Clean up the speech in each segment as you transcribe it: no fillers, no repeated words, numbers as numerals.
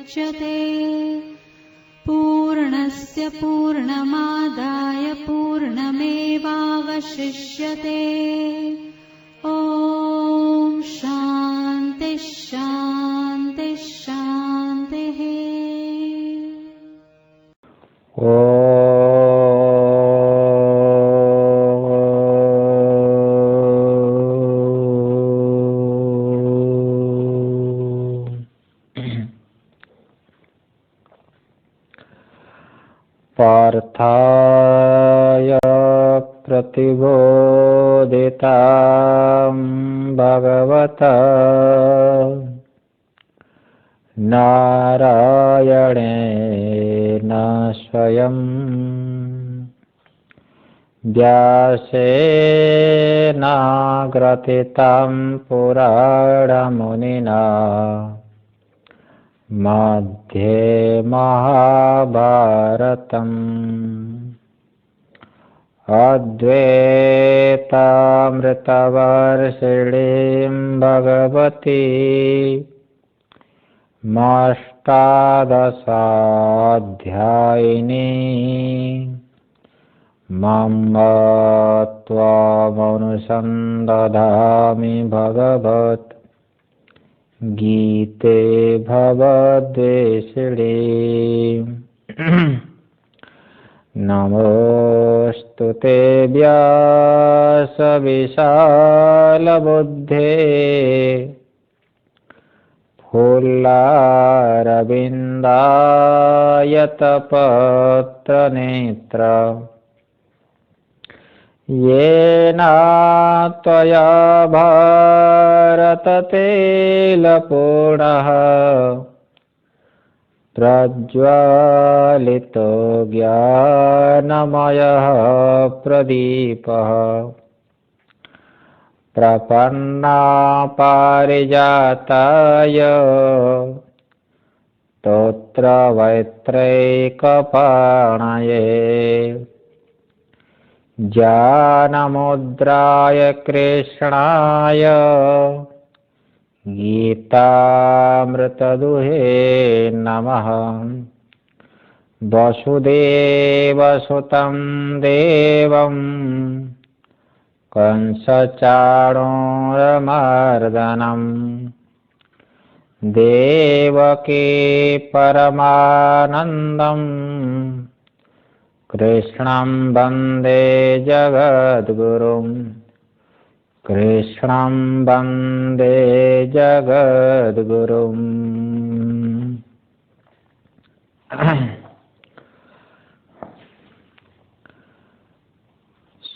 मुच्यते। पूर्णस्य पूर्णमादाय पूर्णमेवावशिष्यते। ॐ शान्ति शान्ति शान्तिः। पार्थाय प्रतिबोधितां भगवता नारायणेन स्वयं व्यासेनाग्रथितं पुराणमुनिना मध्ये महाभारतम् अद्वैतामृतवर्षिणीं भगवती अष्टादशाध्यायिनी मम त्वामनुसन्दधामि भगवत् गीते भवद्वेषिणे। नमोऽस्तु ते व्यासविशालबुद्धे फुल्लारविन्दायतपत्रनेत्र येन त्वया भारततेलपूर्णः प्रज्वालितो ज्ञानमयः प्रदीपः प्रपन्ना पारिजाताय स्तोत्रवैत्रैकपाणये ज्ञानमुद्राय कृष्णाय गीतामृतदुहे नमः। वसुदेवसुतं देवं कंसचाणूरमर्दनं देवकी परमानन्दं कृष्णं वन्दे जगद्गुरुं। कृष्णं वन्दे जगद्गुरुम्।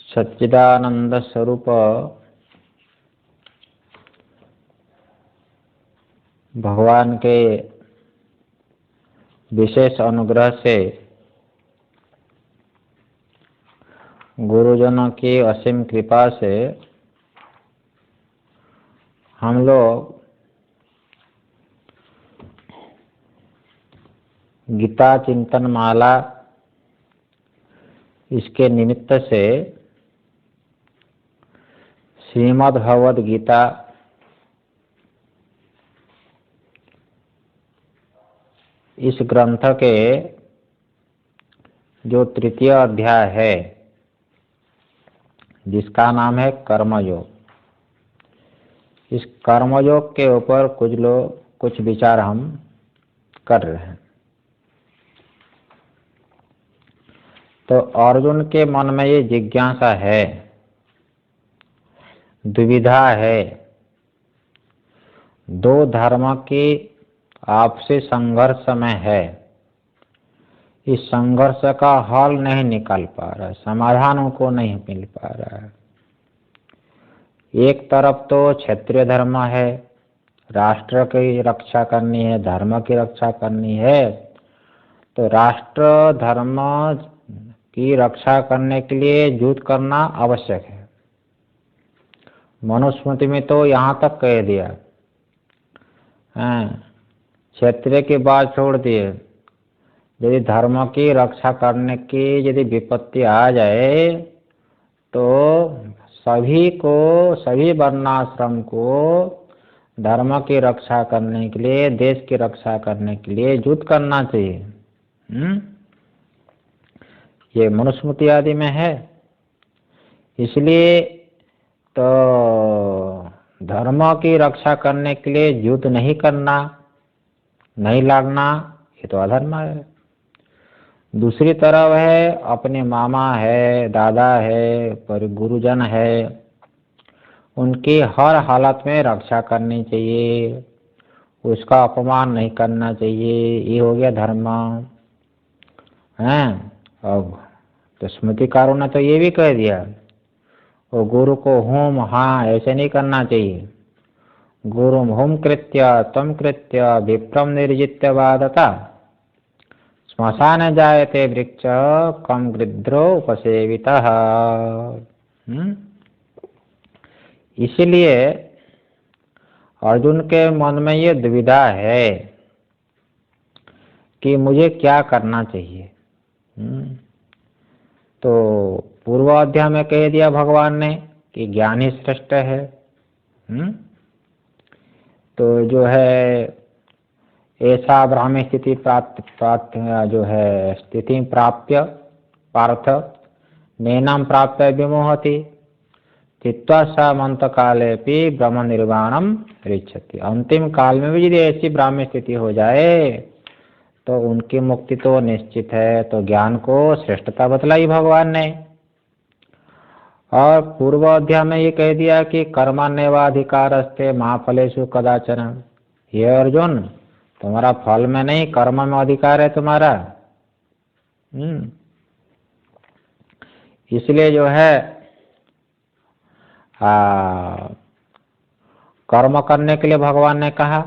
सच्चिदानंद स्वरूप भगवान के विशेष अनुग्रह से, गुरुजनों की असीम कृपा से हम लोग गीता चिंतन माला इसके निमित्त से श्रीमद् भगवद गीता इस ग्रंथ के जो तृतीय अध्याय है, जिसका नाम है कर्मयोग, इस कर्मयोग के ऊपर कुछ विचार हम कर रहे हैं। तो अर्जुन के मन में ये जिज्ञासा है, दुविधा है, दो धर्म की आपसी संघर्ष में है। इस संघर्ष का हल नहीं निकाल पा रहा है, समाधान उनको नहीं मिल पा रहा है। एक तरफ तो क्षत्रिय धर्म है, राष्ट्र की रक्षा करनी है, धर्म की रक्षा करनी है, तो राष्ट्र धर्म की रक्षा करने के लिए युद्ध करना आवश्यक है। मनुस्मृति में तो यहाँ तक कह दिया, क्षत्रिय की बात छोड़ दिए, यदि धर्म की रक्षा करने की यदि विपत्ति आ जाए तो सभी वर्णाश्रम को धर्म की रक्षा करने के लिए, देश की रक्षा करने के लिए युद्ध करना चाहिए। ये मनुस्मृति आदि में है। इसलिए तो धर्म की रक्षा करने के लिए युद्ध नहीं करना, नहीं लड़ना, ये तो अधर्म है। दूसरी तरफ है अपने मामा है, दादा है, पर गुरुजन है, उनकी हर हालत में रक्षा करनी चाहिए, उसका अपमान नहीं करना चाहिए। ये हो गया धर्म है। अब तो स्मृतिकारों ने तो ये भी कह दिया, वो गुरु को होम, हाँ ऐसे नहीं करना चाहिए। गुरुम होम कृत्य तम कृत्य विप्रम निर्जित्य वादता श्मशान जायते वृक्ष कम गृध्रो उपसेवितः। इसलिए अर्जुन के मन में ये दुविधा है कि मुझे क्या करना चाहिए। तो पूर्व अध्याय में कह दिया भगवान ने कि ज्ञान ही श्रेष्ठ है। तो जो है ऐसा ब्राह्मी स्थिति प्राप्त जो है स्थिति प्राप्य पार्थ नैनाम प्राप्त विमोहति चित्वा समंत काले भी ब्रह्म निर्वाणम रिच्छति। अंतिम काल में भी यदि ऐसी ब्राह्मी स्थिति हो जाए तो उनकी मुक्ति तो निश्चित है। तो ज्ञान को श्रेष्ठता बतलाई भगवान ने। और पूर्व अध्याय में ये कह दिया कि कर्मण्येवाधिकारस्ते मा फलेषु कदाचन। ये अर्जुन, तुम्हारा फल में नहीं कर्म में अधिकार है तुम्हारा। इसलिए जो है कर्म करने के लिए भगवान ने कहा।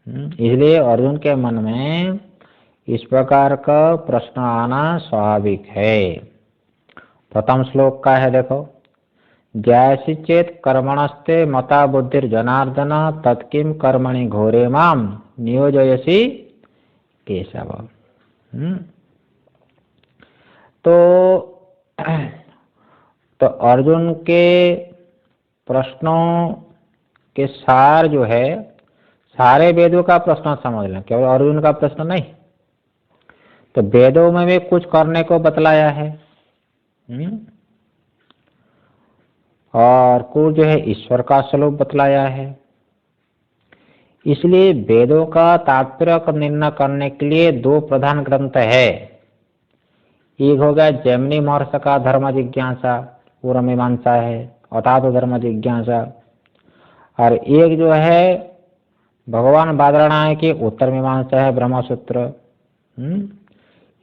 इसलिए अर्जुन के मन में इस प्रकार का प्रश्न आना स्वाभाविक है। प्रथम श्लोक का है, देखो, ज्यायसि चेत कर्मणस्ते मता बुद्धिर जनार्दन तत्किम कर्मणि घोरे माम नियोजयसि केशव। तो अर्जुन के प्रश्नों के सार जो है, सारे वेदों का प्रश्न समझ लें, केवल अर्जुन का प्रश्न नहीं। तो वेदों में भी कुछ करने को बतलाया है और कुछ जो है ईश्वर का स्वरूप बतलाया है। इसलिए वेदों का तात्पर्य का निर्णय करने के लिए दो प्रधान ग्रंथ है। एक हो गया जैमिनी महर्षि का धर्म जिज्ञासा, पूर्व मीमांसा है, अथात धर्म जिज्ञासा। और एक जो है भगवान बादरायण के उत्तर मीमांसा है, ब्रह्मसूत्र।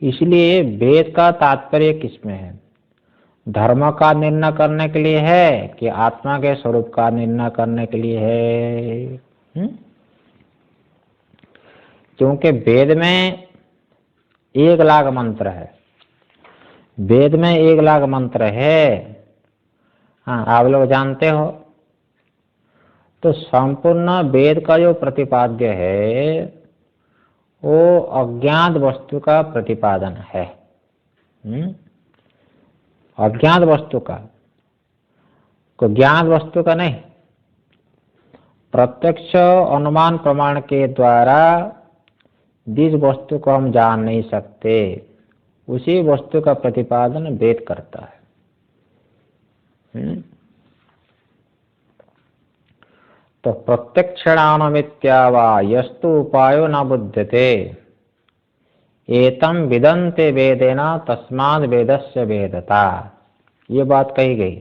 इसलिए वेद का तात्पर्य किसमें है? धर्म का निर्णय करने के लिए है कि आत्मा के स्वरूप का निर्णय करने के लिए है? क्योंकि वेद में 1 लाख मंत्र है। वेद में 1 लाख मंत्र है। हाँ, आप लोग जानते हो। तो संपूर्ण वेद का जो प्रतिपाद्य है वो अज्ञात वस्तु का प्रतिपादन है। अज्ञात वस्तु का, को ज्ञात वस्तु का नहीं। प्रत्यक्ष अनुमान प्रमाण के द्वारा जिस वस्तु को हम जान नहीं सकते उसी वस्तु का प्रतिपादन वेद करता है। तो प्रत्यक्षानुमित्यावा यस्तु उपायो न बुध्यते एतम विदन्ते वेदेना तस्माद् वेदस्य वेदता। ये बात कही गई।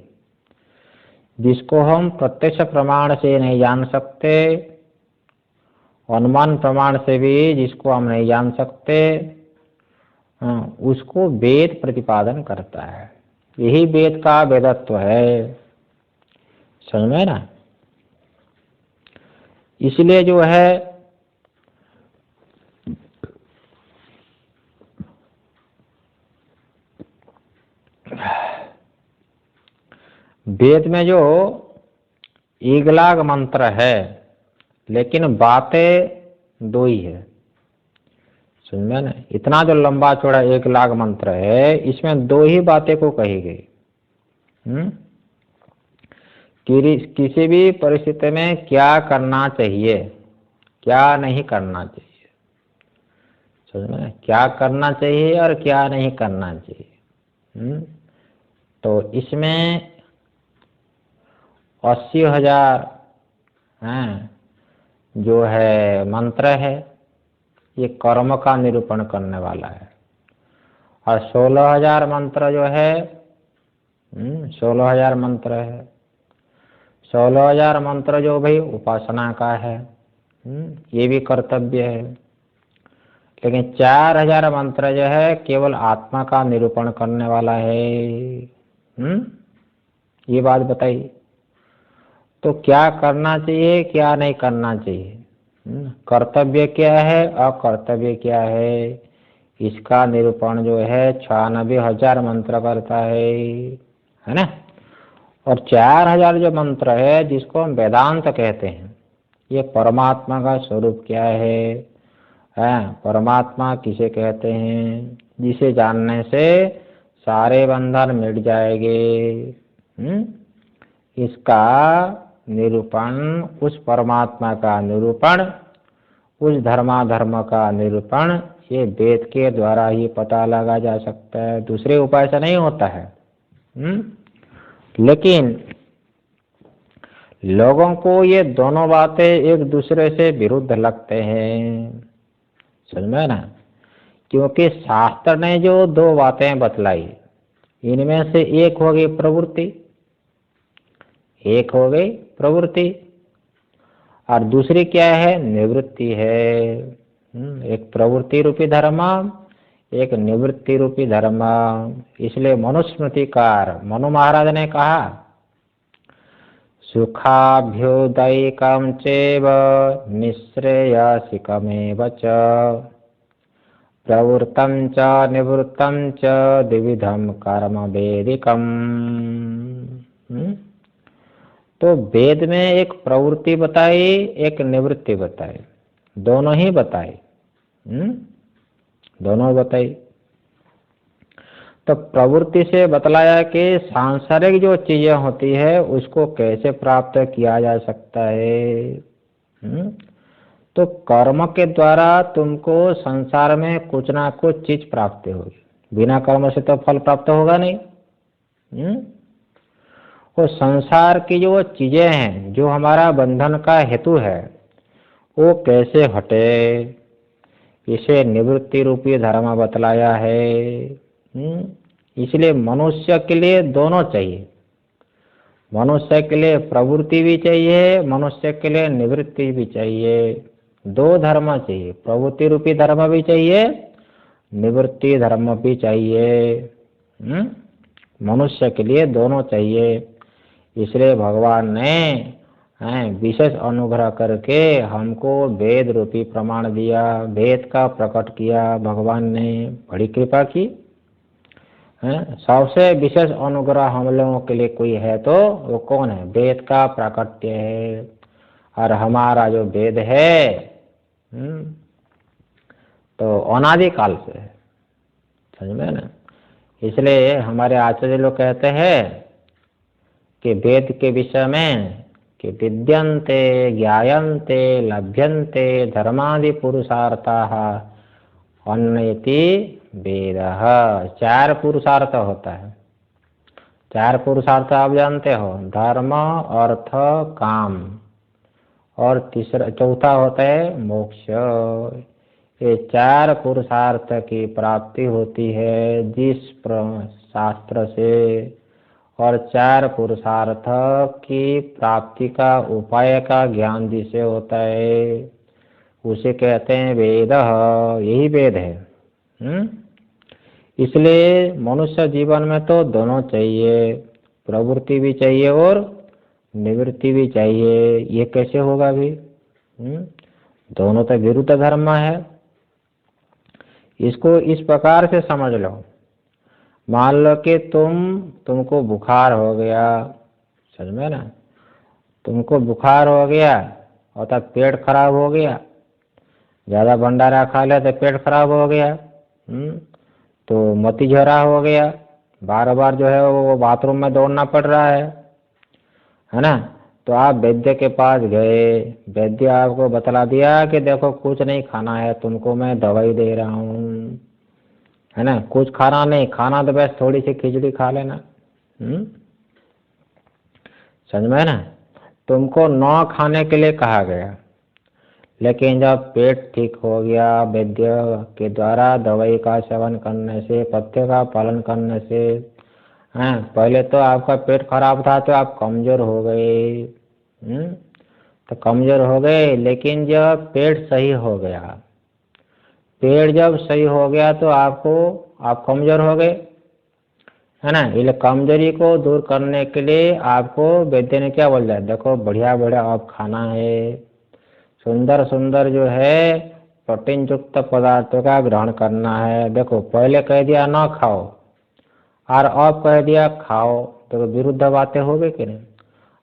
जिसको हम प्रत्यक्ष प्रमाण से नहीं जान सकते, अनुमान प्रमाण से भी जिसको हम नहीं जान सकते, उसको वेद प्रतिपादन करता है। यही वेद का वेदत्व है। समझ में ना? इसलिए जो है वेद में जो 1 लाख मंत्र है लेकिन बातें 2 ही है। समझ में ना? इतना जो लंबा चौड़ा 1 लाख मंत्र है, इसमें 2 ही बातें को कही गई। किसी भी परिस्थिति में क्या करना चाहिए, क्या नहीं करना चाहिए, समझ में, क्या करना चाहिए और क्या नहीं करना चाहिए। तो इसमें 80,000 हैं जो है मंत्र है, ये कर्म का निरूपण करने वाला है। और 16,000 मंत्र जो है 16,000 मंत्र है, 16,000 मंत्र जो भाई उपासना का है, ये भी कर्तव्य है। लेकिन 4,000 मंत्र जो है केवल आत्मा का निरूपण करने वाला है। ये बात बताइए, तो क्या करना चाहिए, क्या नहीं करना चाहिए, कर्तव्य क्या है, अकर्तव्य क्या है, इसका निरूपण जो है 96,000 मंत्र करता है ना। और 4,000 जो मंत्र है जिसको हम वेदांत कहते हैं, ये परमात्मा का स्वरूप क्या है, परमात्मा किसे कहते हैं, जिसे जानने से सारे बंधन मिट जाएंगे। इसका निरूपण, उस परमात्मा का निरूपण, उस धर्माधर्म का निरूपण ये वेद के द्वारा ही पता लगा जा सकता है, दूसरे उपाय से नहीं होता है। लेकिन लोगों को ये दोनों बातें एक दूसरे से विरुद्ध लगते हैं, समझ में ना। क्योंकि शास्त्र ने जो दो बातें बतलाई, इनमें से एक हो गई प्रवृत्ति, एक हो गई प्रवृत्ति, और दूसरी क्या है, निवृत्ति है। एक प्रवृत्ति रूपी धर्म, एक निवृत्ति रूपी धर्म। इसलिए मनुस्मृतिकार मनु महाराज ने कहा, सुखाभ्युदयिकं चैव निःश्रेयसिकमेव च प्रवृत्तं च निवृत्तं च द्विविधं कर्म वेदिकम्। तो वेद में एक प्रवृत्ति बताई, एक निवृत्ति बताई, दोनों ही बताई, दोनों बताई। तो प्रवृत्ति से बतलाया कि सांसारिक जो चीजें होती है उसको कैसे प्राप्त किया जा सकता है। तो कर्म के द्वारा तुमको संसार में कुछ ना कुछ चीज प्राप्त होगी, बिना कर्म से तो फल प्राप्त होगा नहीं। वो संसार की जो चीजें हैं, जो हमारा बंधन का हेतु है, वो कैसे हटे, इसे निवृत्ति रूपी धर्म बतलाया है। इसलिए मनुष्य के लिए दोनों चाहिए, मनुष्य के लिए प्रवृत्ति भी चाहिए, मनुष्य के लिए निवृत्ति भी चाहिए, दो धर्म चाहिए, प्रवृत्ति रूपी धर्म भी चाहिए, निवृत्ति धर्म भी चाहिए। मनुष्य के लिए दोनों चाहिए। इसलिए भगवान ने विशेष अनुग्रह करके हमको वेद रूपी प्रमाण दिया, वेद का प्रकट किया, भगवान ने बड़ी कृपा की। सबसे विशेष अनुग्रह हम लोगों के लिए कोई है तो वो कौन है, वेद का प्राकट्य है। और हमारा जो वेद है तो अनादिकाल से है, समझ में ना। इसलिए हमारे आचार्य लोग कहते हैं कि वेद के विषय में कि विद्यन्ते ज्ञायन्ते लभ्यन्ते धर्मादि पुरुषार्थाः अन्येति वेदः। 4 पुरुषार्थ होता है, 4 पुरुषार्थ आप जानते हो, धर्म अर्थ काम, और तीसरा चौथा होता है मोक्ष। ये 4 पुरुषार्थ की प्राप्ति होती है जिस शास्त्र से, और 4 पुरुषार्थ की प्राप्ति का उपाय का ज्ञान जिसे होता है उसे कहते हैं वेद। यही वेद है। इसलिए मनुष्य जीवन में तो दोनों चाहिए, प्रवृत्ति भी चाहिए और निवृत्ति भी चाहिए। ये कैसे होगा भी, दोनों तो विरुद्ध धर्म है। इसको इस प्रकार से समझ लो, मान लो कि तुमको बुखार हो गया, समझ में ना, तुमको बुखार हो गया और तब पेट खराब हो गया, ज्यादा भंडारा खा लिया तो पेट खराब हो गया, तो मोती झरा हो गया, बार बार जो है वो बाथरूम में दौड़ना पड़ रहा है। है ना। तो आप वैद्य के पास गए, वैद्य आपको बतला दिया कि देखो कुछ नहीं खाना है तुमको, मैं दवाई दे रहा हूँ, है ना, कुछ खाना नहीं, खाना तो बस थोड़ी सी खिचड़ी खा लेना। समझ में ना, तुमको न खाने के लिए कहा गया, लेकिन जब पेट ठीक हो गया वैद्य के द्वारा दवाई का सेवन करने से, पथ्य का पालन करने से, हैं, पहले तो आपका पेट खराब था तो आप कमजोर हो गए, तो कमजोर हो गए, लेकिन जब पेट सही हो गया, पेट जब सही हो गया तो आप कमजोर हो गए, है ना। इसलिए कमजोरी को दूर करने के लिए आपको वैद्य ने क्या बोल दिया, देखो बढ़िया बढ़िया आप खाना है, सुंदर सुंदर जो है प्रोटीन युक्त पदार्थों का ग्रहण करना है। देखो पहले कह दिया ना खाओ और अब कह दिया खाओ, तो विरुद्ध बातें हो गई कि नहीं।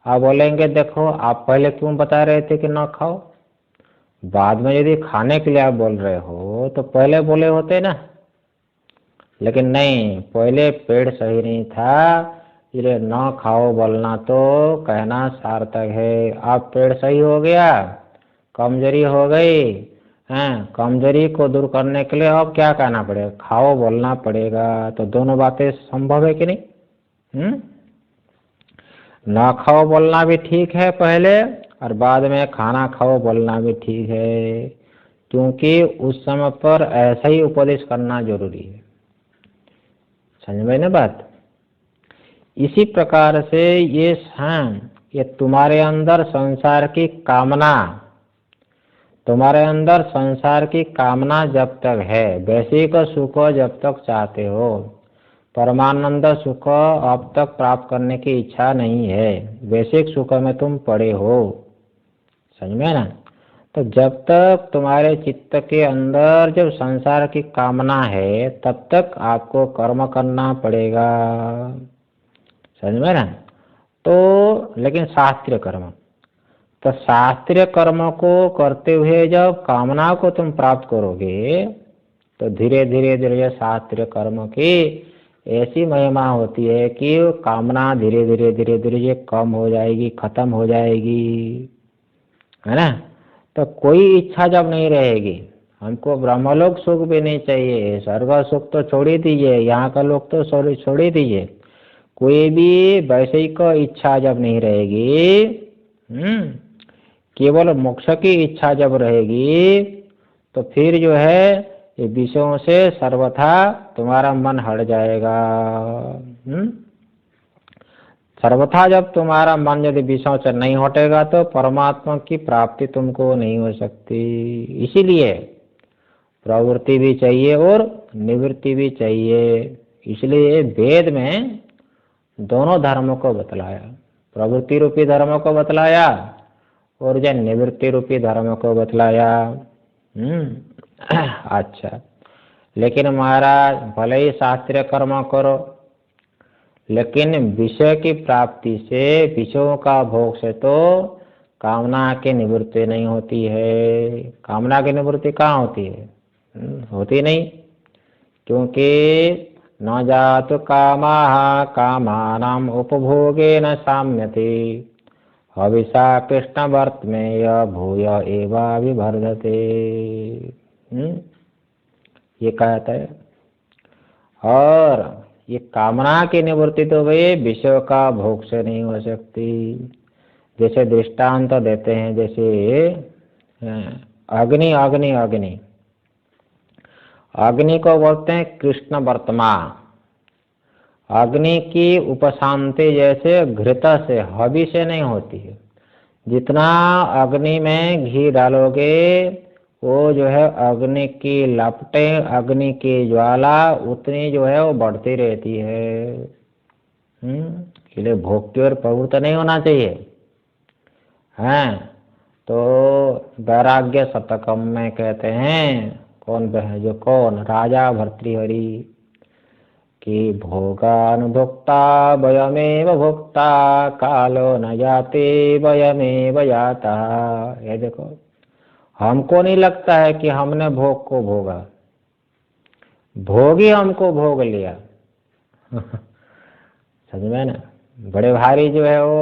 आप बोलेंगे देखो आप पहले क्यों बता रहे थे कि ना खाओ, बाद में यदि खाने के लिए आप बोल रहे हो तो पहले बोले होते ना, लेकिन नहीं, पहले पेट सही नहीं था, इसलिए ना खाओ बोलना तो कहना सार्थक है। अब पेट सही हो गया, कमजोरी हो गई, हैं, कमजोरी को दूर करने के लिए अब क्या कहना पड़ेगा, खाओ बोलना पड़ेगा। तो दोनों बातें संभव है कि नहीं। ना खाओ बोलना भी ठीक है पहले, और बाद में खाना खाओ बोलना भी ठीक है, क्योंकि उस समय पर ऐसा ही उपदेश करना जरूरी है। समझ में ना बात। इसी प्रकार से ये तुम्हारे अंदर संसार की कामना, तुम्हारे अंदर संसार की कामना जब तक है, वैश्विक सुख जब तक चाहते हो, परमानंद सुख अब तक प्राप्त करने की इच्छा नहीं है, वैश्विक सुख में तुम पड़े हो। समझ में ना। तो जब तक तुम्हारे चित्त के अंदर जब संसार की कामना है तब तक आपको कर्म करना पड़ेगा। समझ में ना। तो लेकिन शास्त्रीय कर्म, तो शास्त्रीय कर्म को करते हुए जब कामना को तुम प्राप्त करोगे तो धीरे धीरे धीरे शास्त्रीय कर्म की ऐसी महिमा होती है कि कामना धीरे धीरे धीरे धीरे ये कम हो जाएगी, खत्म हो जाएगी, है ना। तो कोई इच्छा जब नहीं रहेगी, हमको ब्रह्मलोक सुख भी नहीं चाहिए, स्वर्ग सुख तो छोड़ ही दीजिए, यहाँ का लोग तो छोड़ ही दीजिए, कोई भी वैश्विक इच्छा जब नहीं रहेगी, केवल मोक्ष की इच्छा जब रहेगी, तो फिर जो है ये विषयों से सर्वथा तुम्हारा मन हट जाएगा। सर्वथा जब तुम्हारा मन यदि विषयों से नहीं हटेगा तो परमात्मा की प्राप्ति तुमको नहीं हो सकती। इसीलिए प्रवृत्ति भी चाहिए और निवृत्ति भी चाहिए। इसलिए वेद में दोनों धर्मों को बतलाया, प्रवृत्ति रूपी धर्मों को बतलाया और जो निवृत्ति रूपी धर्मों को बतलाया। अच्छा, लेकिन महाराज भले ही शास्त्रीय कर्म करो, लेकिन विषय की प्राप्ति से, विषयों का भोग से तो कामना की निवृत्ति नहीं होती है। कामना की निवृत्ति कहाँ होती है, होती नहीं, क्योंकि न जातु कामाः कामानाम् उपभोगे न साम्यते हविषा कृष्ण वर्तमेय भूय एवाभिवर्धते। ये कहता है। और ये कामना की निवृत्ति तो भाई विषय का भोग से नहीं हो सकती। जैसे दृष्टांत देते हैं, जैसे अग्नि अग्नि अग्नि अग्नि को बोलते हैं कृष्ण वर्तमा। अग्नि की उपशांति जैसे घृत से, हवि से नहीं होती है। जितना अग्नि में घी डालोगे वो जो है अग्नि की लपटें, अग्नि की ज्वाला उतनी जो है वो बढ़ती रहती है। इसलिए भोक्ति और प्रवृत्त नहीं होना चाहिए। हैं, तो वैराग्य शतकम में कहते हैं, कौन राजा भर्तृहरि कि भोगानुभोक्ता वयमेव भोक्ता कालो न जाते वयमेव जाता। ये देखो, हमको नहीं लगता है कि हमने भोग को भोगा, भोग ही हमको भोग लिया। समझ में ना। बड़े भारी जो है वो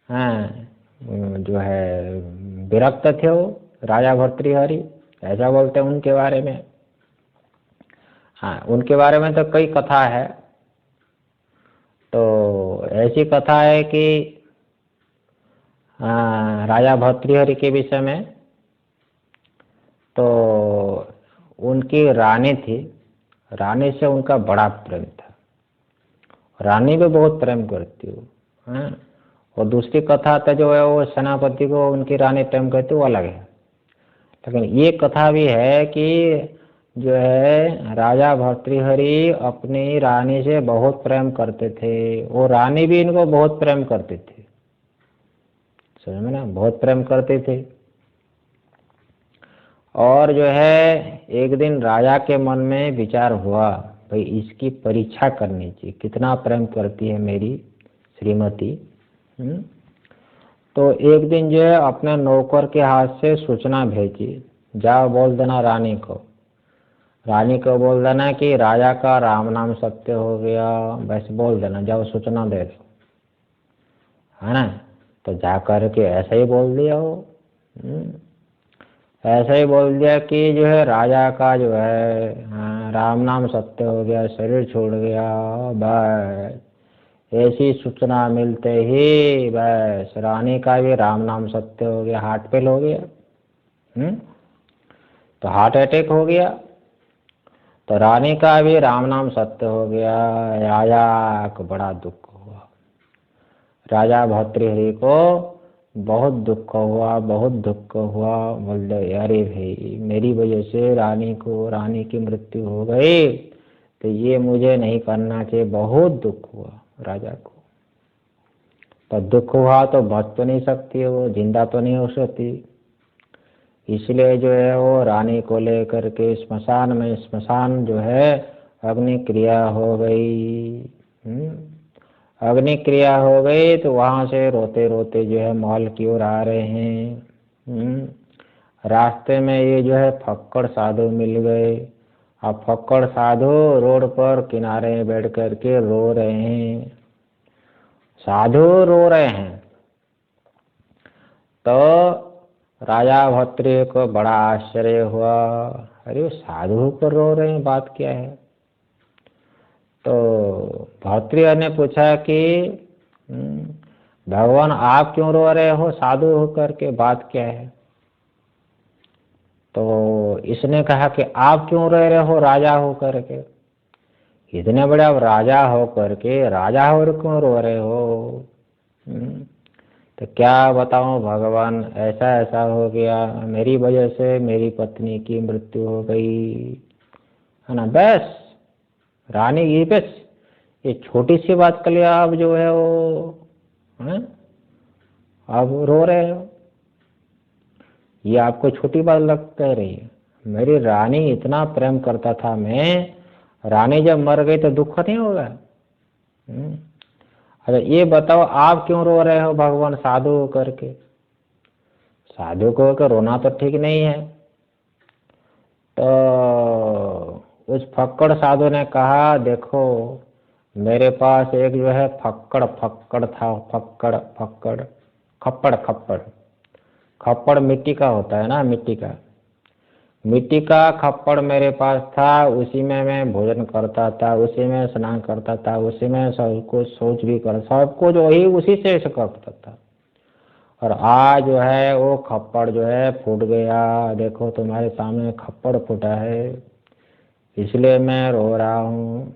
हाँ, जो है विरक्त थे वो राजा भर्तृहरि, ऐसा बोलते हैं उनके बारे में। हाँ, उनके बारे में तो कई कथा है। तो ऐसी कथा है कि राजा भर्तृहरि के विषय में, तो उनकी रानी थी, रानी से उनका बड़ा प्रेम था, रानी भी बहुत प्रेम करती हो। हाँ, और दूसरी कथा तो जो है वो सेनापति को उनकी रानी प्रेम करती वो अलग है। लेकिन ये कथा भी है कि जो है राजा भर्तृहरि अपनी रानी से बहुत प्रेम करते थे, वो रानी भी इनको बहुत प्रेम करती थी, समझ में ना, बहुत प्रेम करते थे। और जो है एक दिन राजा के मन में विचार हुआ, भाई इसकी परीक्षा करनी चाहिए, कितना प्रेम करती है मेरी श्रीमती। तो एक दिन जो है अपने नौकर के हाथ से सूचना भेजी, जाओ बोल देना रानी को, रानी को बोल देना कि राजा का राम नाम सत्य हो गया, बस बोल देना, जाओ सूचना दे दो, है ना। तो जा करके ऐसा ही बोल दिया हो, ऐसा ही बोल दिया कि जो है राजा का जो है राम नाम सत्य हो गया, शरीर छोड़ गया। बस ऐसी सूचना मिलते ही बस रानी का भी राम नाम सत्य हो गया, हार्ट फेल हो गया। तो हार्ट अटैक हो गया। तो रानी का भी राम नाम सत्य हो गया। राजा को बड़ा दुख हुआ, राजा भर्तृहरि को बहुत दुख हुआ, बहुत दुख हुआ। बोल दे अरे भाई मेरी वजह से रानी की मृत्यु हो गई, तो ये मुझे नहीं करना चाहिए, बहुत दुख हुआ राजा को। तो दुख हुआ तो बच तो नहीं सकती, वो जिंदा तो नहीं हो सकती, इसलिए जो है वो रानी को लेकर के स्मशान जो है अग्नि क्रिया हो गई। अग्नि क्रिया हो गई तो वहां से रोते रोते जो है महल की ओर आ रहे हैं। रास्ते में ये जो है फक्कड़ साधु मिल गए। अब फक्कड़ साधु रोड पर किनारे बैठ करके रो रहे हैं, साधु रो रहे हैं। तो राजा भर्तृहरि को बड़ा आश्चर्य हुआ, अरे साधु पर रो रहे हैं, बात क्या है। तो भर्तृहरि ने पूछा कि भगवान आप क्यों रो रहे हो साधु होकर के, बात क्या है। तो इसने कहा कि आप क्यों रो रहे हो राजा होकर के, इतने बड़े आप राजा होकर के राजा हो क्यों रो रहे हो। तो क्या बताऊं भगवान, ऐसा ऐसा हो गया, मेरी वजह से मेरी पत्नी की मृत्यु हो गई, है ना। बस रानी ये बस ये छोटी सी बात के लिए आप जो है वो आप रो रहे हो, ये आपको छोटी बात लग कह रही है। मेरी रानी इतना प्रेम करता था मैं, रानी जब मर गई तो दुख नहीं होगा। अरे ये बताओ आप क्यों रो रहे हो भगवान साधु होकर के, साधु को होकर रोना तो ठीक नहीं है। तो उस फक्कड़ साधु ने कहा देखो मेरे पास एक जो है फक्कड़ था, खप्पड़ मिट्टी का होता है ना, मिट्टी का खप्पड़ मेरे पास था, उसी में मैं भोजन करता था, उसी में स्नान करता था, उसी में सब कुछ सोच भी कर, सब कुछ वही उसी से करता था। और आज जो है वो खप्पड़ जो है फूट गया, देखो तुम्हारे सामने खप्पड़ फूटा है, इसलिए मैं रो रहा हूँ।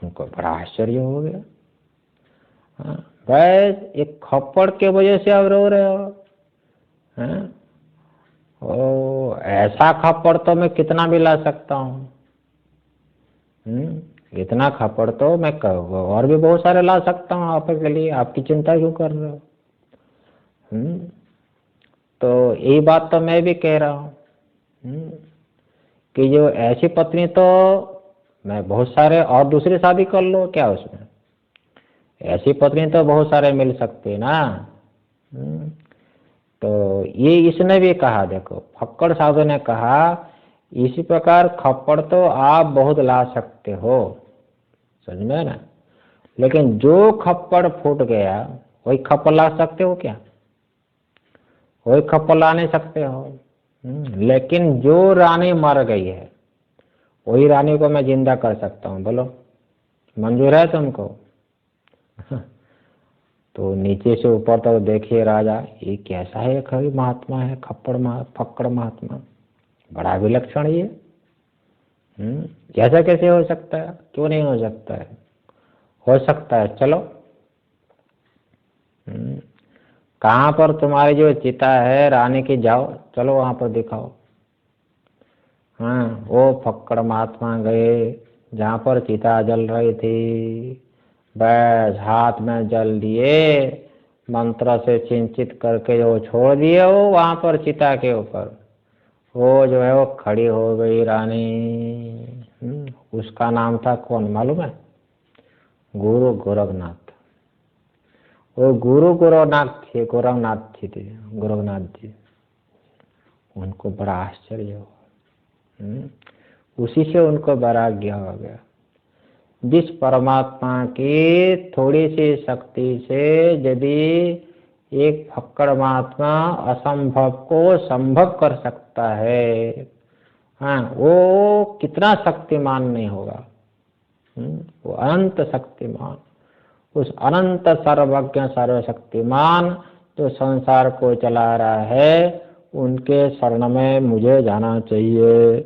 उनको बड़ा आश्चर्य हो गया, बस एक खप्पड़ के वजह से आप रो रहे हो। ओ ऐसा खप्पड़ तो मैं कितना भी ला सकता हूँ, इतना खप्पड़ तो मैं और भी बहुत सारे ला सकता हूँ आपके लिए, आपकी चिंता क्यों कर रहे हो। तो यही बात तो मैं भी कह रहा हूँ कि जो ऐसी पत्नी तो मैं बहुत सारे और दूसरी शादी कर लो, क्या उसमें ऐसी पत्नी तो बहुत सारे मिल सकते ना। तो ये इसने भी कहा, देखो फक्कड़ साधु ने कहा इसी प्रकार खप्पड़ तो आप बहुत ला सकते हो, समझ में ना, लेकिन जो खप्पड़ फूट गया वही खप्पर ला सकते हो क्या? वही खप्पर ला नहीं सकते हो। लेकिन जो रानी मर गई है वही रानी को मैं जिंदा कर सकता हूँ। बोलो मंजूर है तुमको? तो नीचे से ऊपर तक देखिए राजा, ये कैसा है, खड़ी महात्मा है, फक्कड़ महात्मा, बड़ा विलक्षण ये। ऐसा कैसे हो सकता है? क्यों नहीं हो सकता है? हो सकता है। चलो कहाँ पर तुम्हारी जो चिता है रानी की, जाओ चलो वहां पर दिखाओ। हाँ, वो फक्कड़ महात्मा गए जहाँ पर चिता जल रही थी, बस हाथ में जल दिए, मंत्र से सिंचित करके जो छोड़ दिए वो वहां पर चिता के ऊपर, वो जो है वो खड़ी हो गई रानी। उसका नाम था कौन मालूम है? गुरु गोरखनाथ। वो गुरु गोरखनाथ जी। उनको बड़ा आश्चर्य हुआ। उसी से उनको वैराग्य हो गया। जिस परमात्मा की थोड़ी सी शक्ति से यदि एक फक्कड़ महात्मा असंभव को संभव कर सकता है, हाँ, वो कितना शक्तिमान नहीं होगा। वो अनंत शक्तिमान, उस अनंत सर्वज्ञ सर्वशक्तिमान जो संसार को चला रहा है, उनके शरण में मुझे जाना चाहिए।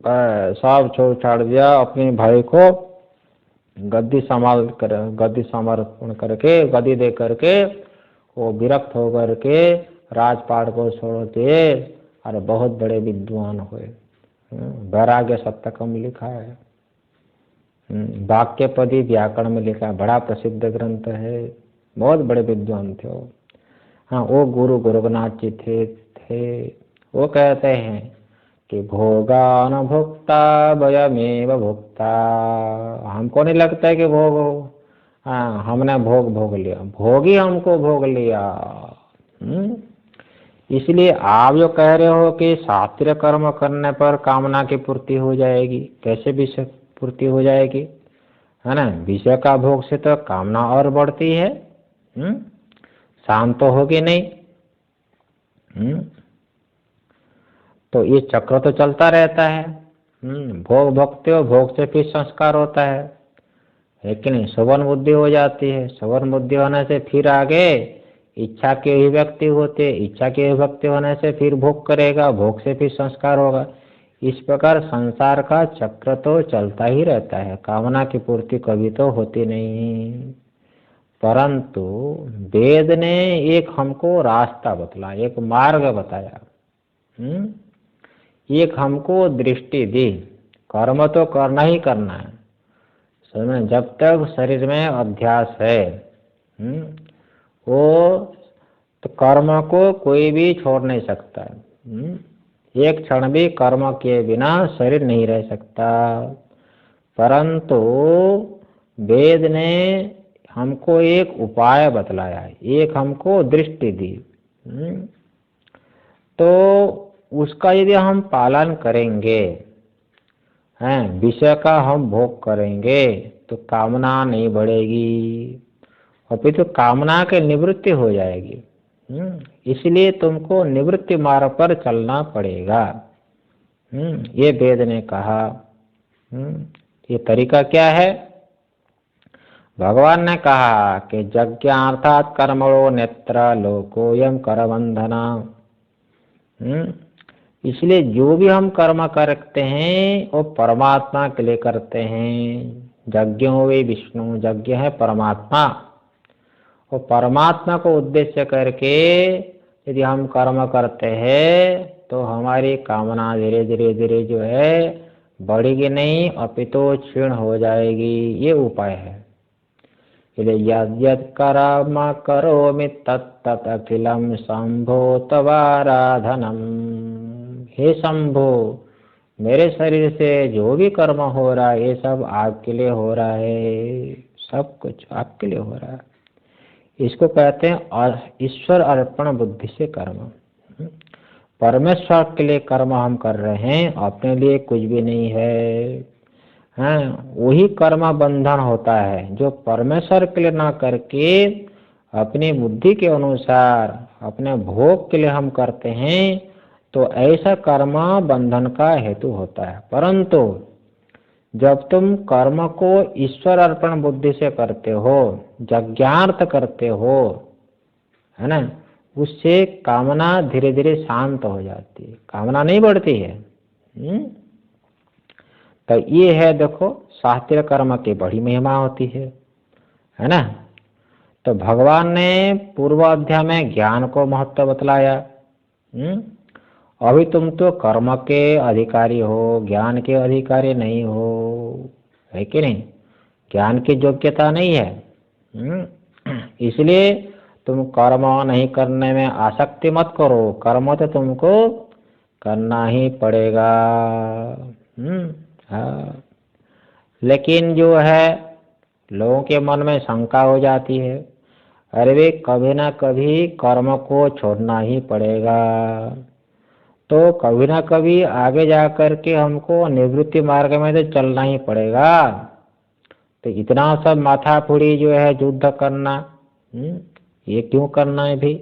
सब छोड़ छाड़ दिया, अपने भाई को गद्दी समर्पण करके, गद्दी दे करके वो विरक्त होकर के राजपाट को छोड़ दिए और बहुत बड़े विद्वान हुए। वैराग्य सप्तकम में लिखा है, वाक्यपदी व्याकरण में लिखा है, बड़ा प्रसिद्ध ग्रंथ है, बहुत बड़े विद्वान थे वो। हाँ, वो गुरु गोरखनाथ जी थे। वो कहते हैं कि भोगान भोक्ता वयमेव भोक्ता। हमको नहीं लगता है कि भोग हो, हाँ, हमने भोग लिया, भोग ही हमको भोग लिया। इसलिए आप जो कह रहे हो कि शास्त्रीय कर्म करने पर कामना की पूर्ति हो जाएगी, कैसे विषय पूर्ति हो जाएगी? है ना, विषय का भोग से तो कामना और बढ़ती है, शांत तो होगी नहीं। तो ये चक्र तो चलता रहता है। भोग भोगते हो, भोग से फिर संस्कार होता है कि नहीं? सवर्ण बुद्धि हो जाती है, सवर्ण बुद्धि होने से फिर आगे इच्छा की अभिव्यक्ति होती है, इच्छा की अभिव्यक्ति होने से फिर भोग करेगा, भोग से फिर संस्कार होगा। इस प्रकार संसार का चक्र तो चलता ही रहता है, कामना की पूर्ति कभी तो होती नहीं। परंतु वेद ने एक हमको रास्ता बतला, एक मार्ग बताया, एक हमको दृष्टि दी। कर्म तो करना ही करना है, समझ, जब तक शरीर में अध्यास है, वो तो कर्म को कोई भी छोड़ नहीं सकता। एक क्षण भी कर्म के बिना शरीर नहीं रह सकता। परंतु वेद ने हमको एक उपाय बतलाया, एक हमको दृष्टि दी। तो उसका यदि हम पालन करेंगे, हैं, विषय का हम भोग करेंगे, तो कामना नहीं बढ़ेगी और फिर तो कामना के निवृत्ति हो जाएगी। इसलिए तुमको निवृत्ति मार्ग पर चलना पड़ेगा। ये वेद ने कहा। ये तरीका क्या है? भगवान ने कहा कि यज्ञार्थात् कर्मणो नेत्र लोकोयम करबंधना। इसलिए जो भी हम कर्म करते हैं वो परमात्मा के लिए करते हैं। यज्ञो वे विष्णु, यज्ञ है परमात्मा, वो परमात्मा को उद्देश्य करके यदि हम कर्म करते हैं तो हमारी कामना धीरे धीरे जो है बढ़ेगी नहीं, अपितु क्षीण हो जाएगी। ये उपाय है। यद्यत् कर्म करोमि तत्तत् अखिलम शंभो तवाराधनम। हे शंभो, मेरे शरीर से जो भी कर्म हो रहा है ये सब आपके लिए हो रहा है, सब कुछ आपके लिए हो रहा है। इसको कहते हैं और ईश्वर अर्पण बुद्धि से कर्म। परमेश्वर के लिए कर्म हम कर रहे हैं, अपने लिए कुछ भी नहीं है। हाँ, वही कर्म बंधन होता है जो परमेश्वर के लिए ना करके अपनी बुद्धि के अनुसार अपने भोग के लिए हम करते हैं तो ऐसा कर्म बंधन का हेतु होता है। परंतु जब तुम कर्म को ईश्वर अर्पण बुद्धि से करते हो, यज्ञार्थ करते हो, है ना, उससे कामना धीरे धीरे शांत हो जाती है, कामना नहीं बढ़ती है। तो ये है, देखो शास्त्रीय कर्म की बड़ी महिमा होती है ना। तो भगवान ने पूर्व अध्याय में ज्ञान को महत्व बतलाया। अभी तुम तो कर्म के अधिकारी हो, ज्ञान के अधिकारी नहीं हो, है कि नहीं? ज्ञान की योग्यता नहीं है, इसलिए तुम कर्म नहीं करने में आसक्ति मत करो। कर्म तो तुमको करना ही पड़ेगा। हाँ। लेकिन जो है लोगों के मन में शंका हो जाती है, अरे वे कभी ना कभी कर्म को छोड़ना ही पड़ेगा, तो कभी ना कभी आगे जाकर के हमको निवृत्ति मार्ग में तो चलना ही पड़ेगा। तो इतना सब माथाफोड़ी जो है युद्ध करना, ये क्यों करना है भी?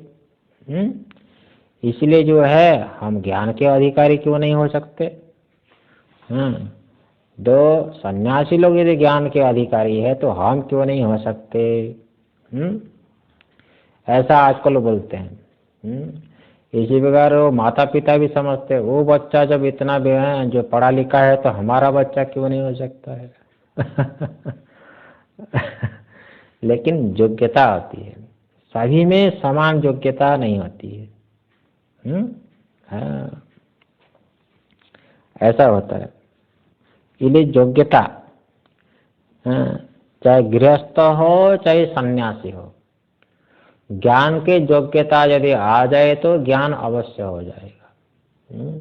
इसलिए जो है हम ज्ञान के अधिकारी क्यों नहीं हो सकते? दो सन्यासी लोग यदि ज्ञान के अधिकारी है तो हम क्यों नहीं हो सकते? ऐसा आजकल बोलते हैं। इसी प्रकार वो माता पिता भी समझते हैं, वो बच्चा जब इतना जो पढ़ा लिखा है तो हमारा बच्चा क्यों नहीं हो सकता है? लेकिन योग्यता होती है, सभी में समान योग्यता नहीं होती है। हाँ, ऐसा होता है। इसलिए योग्यता, चाहे गृहस्थ हो चाहे सन्यासी हो, ज्ञान की योग्यता यदि आ जाए तो ज्ञान अवश्य हो जाएगा।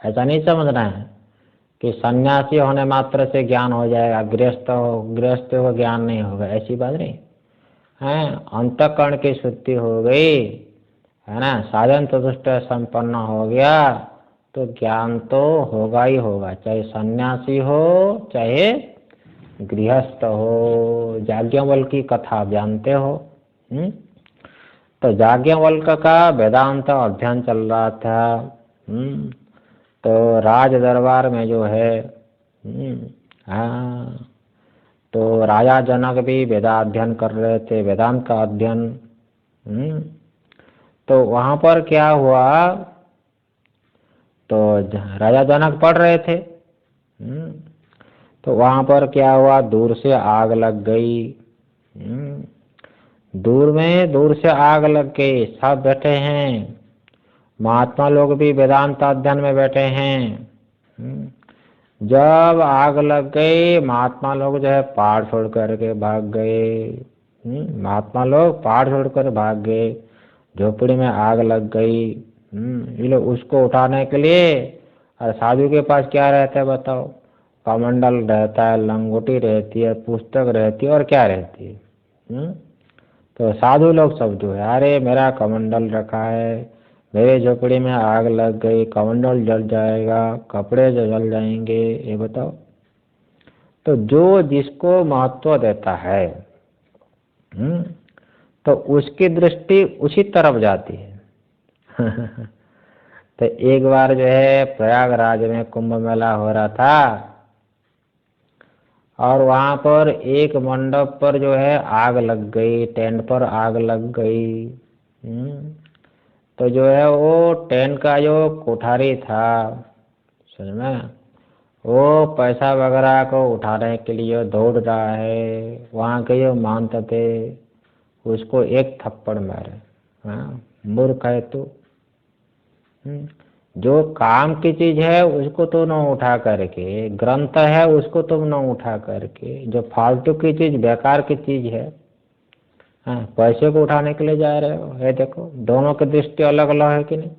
ऐसा नहीं समझना है कि सन्यासी होने मात्र से ज्ञान हो जाएगा, गृहस्थ हो ज्ञान नहीं होगा, ऐसी बात नहीं है। अंतःकरण की शुद्धि हो गई, है ना, साधन चतुष्ट संपन्न हो गया तो ज्ञान तो होगा ही होगा, चाहे सन्यासी हो चाहे गृहस्थ हो। याज्ञवल्क्य की कथा आप जानते हो। तो याज्ञवल्क्य का वेदांत अध्ययन चल रहा था। तो राज दरबार में जो है, हाँ, तो राजा जनक भी वेदाध्ययन कर रहे थे, वेदांत का अध्ययन। तो वहां पर क्या हुआ, तो राजा जनक पढ़ रहे थे, तो वहां पर क्या हुआ, दूर से आग लग गई। दूर से आग लग गई, सब बैठे हैं, महात्मा लोग भी वेदांत अध्ययन में बैठे हैं। जब आग लग गई, महात्मा लोग जो है पहाड़ छोड़ करके भाग गए। महात्मा लोग पहाड़ छोड़कर भाग गए, झोपड़ी में आग लग गई। ये लोग उसको उठाने के लिए, और साधु के पास क्या रहता है बताओ? कमंडल रहता है, लंगोटी रहती है, पुस्तक रहती है, और क्या रहती है? तो साधु लोग सब जो है, अरे मेरा कमंडल रखा है, मेरे झोपड़ी में आग लग गई, कमंडल जल जाएगा, कपड़े जल जाएंगे, ये बताओ। तो जो जिसको महत्व देता है, तो उसकी दृष्टि उसी तरफ जाती है। तो एक बार जो है प्रयागराज में कुंभ मेला हो रहा था, और वहां पर एक मंडप पर जो है आग लग गई, टेंट पर आग लग गई। तो जो है वो टेंट का जो कोठारी था, समझ में, वो पैसा वगैरह को उठाने के लिए दौड़ रहा है। वहाँ के जो महंत थे उसको एक थप्पड़ मारे, हाँ, मूर्ख है तू, जो काम की चीज है उसको तो न उठा करके, ग्रंथ है उसको तुम न उठा करके, जो फालतू की चीज, बेकार की चीज है, हाँ, पैसे को उठाने के लिए जा रहे हो। ये देखो, दोनों की दृष्टि अलग अलग है कि नहीं,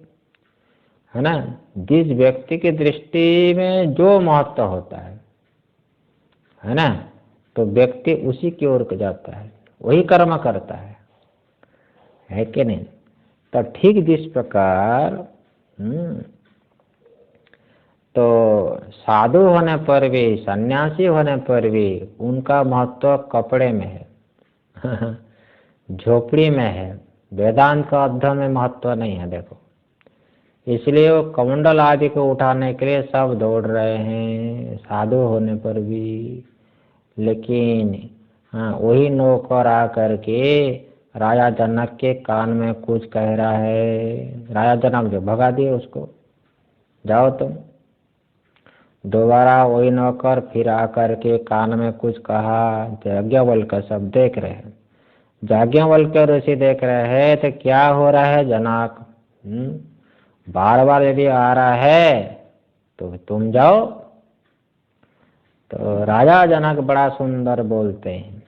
है ना। जिस व्यक्ति की दृष्टि में जो महत्व होता है ना, तो व्यक्ति उसी की ओर जाता है, वही कर्म करता है कि नहीं। तो ठीक जिस प्रकार तो साधु होने पर भी, सन्यासी होने पर भी उनका महत्व कपड़े में है। झोपड़ी में है, वेदांत का अध्ययन में महत्व नहीं है। देखो, इसलिए वो कमंडल आदि को उठाने के लिए सब दौड़ रहे हैं, साधु होने पर भी। लेकिन हाँ, वही नौकर आ करके राजा जनक के कान में कुछ कह रहा है। राजा जनक जो भगा दिए उसको, जाओ तुम। दोबारा वही नौकर फिर आकर के कान में कुछ कहा। याज्ञवल्क्य सब देख रहे हैं, याज्ञवल्क्य ऋषि देख रहे हैं तो क्या हो रहा है जनक, बार बार यदि आ रहा है तो तुम जाओ। तो राजा जनक बड़ा सुंदर बोलते हैं,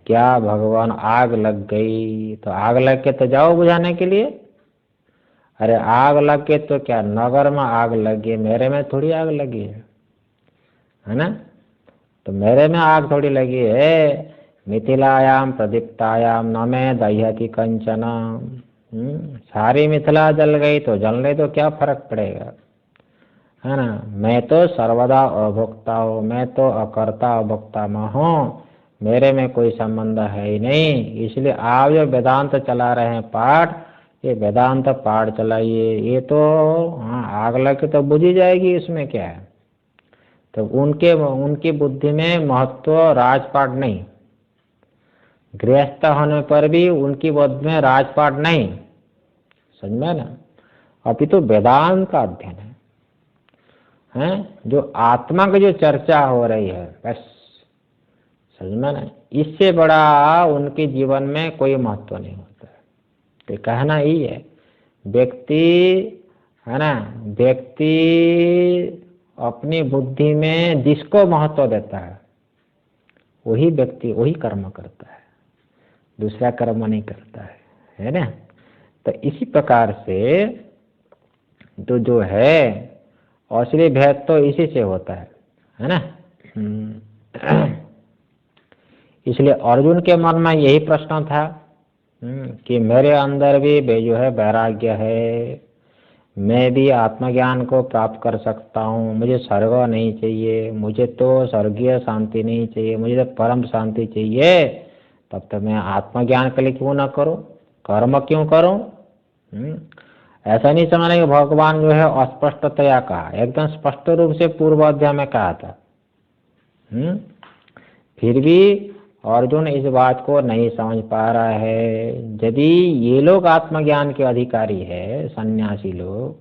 क्या भगवान आग लग गई तो आग लग के तो जाओ बुझाने के लिए। अरे आग लग के तो क्या नगर में आग लगी, मेरे में थोड़ी आग लगी है ना। तो मेरे में आग थोड़ी लगी है। मिथिलायाम प्रदीप्तायाम न में दह्यति कंचन। सारी मिथिला जल गई तो जलने तो क्या फर्क पड़ेगा, है ना। मैं तो सर्वदा अभोक्ता हूँ, मैं तो अकर्ता अभोक्ता में हूँ, मेरे में कोई संबंध है ही नहीं। इसलिए आप जो वेदांत चला रहे हैं पाठ, ये वेदांत पाठ चलाइए। ये तो हाँ, आग लग के तो बुझ ही जाएगी, इसमें क्या है। तो उनकी बुद्धि में महत्व राजपाट नहीं, गृहस्थ होने पर भी उनकी बुद्धि में राजपाट नहीं, समझ में ना। अभी तो वेदांत का अध्ययन है, जो आत्मा की जो चर्चा हो रही है, बस समझ में ना। इससे बड़ा उनके जीवन में कोई महत्व नहीं होता है। तो कहना ही है, व्यक्ति है ना, व्यक्ति अपनी बुद्धि में जिसको महत्व देता है वही व्यक्ति वही कर्म करता है, दूसरा कर्म नहीं करता है ना। तो इसी प्रकार से तो जो है असली भेद तो इसी से होता है ना। इसलिए अर्जुन के मन में यही प्रश्न था कि मेरे अंदर भी जो है वैराग्य है, मैं भी आत्मज्ञान को प्राप्त कर सकता हूँ, मुझे स्वर्ग नहीं चाहिए, मुझे तो स्वर्गीय शांति नहीं चाहिए, मुझे तो परम शांति चाहिए। तब तो मैं आत्मज्ञान के लिए क्यों ना करूं, कर्म क्यों करूं। ऐसा नहीं समझना कि भगवान जो है अस्पष्टतया कहा, एकदम स्पष्ट रूप से पूर्व अध्याय में कहा था। फिर भी अर्जुन इस बात को नहीं समझ पा रहा है। यदि ये लोग आत्मज्ञान के अधिकारी है, सन्यासी लोग,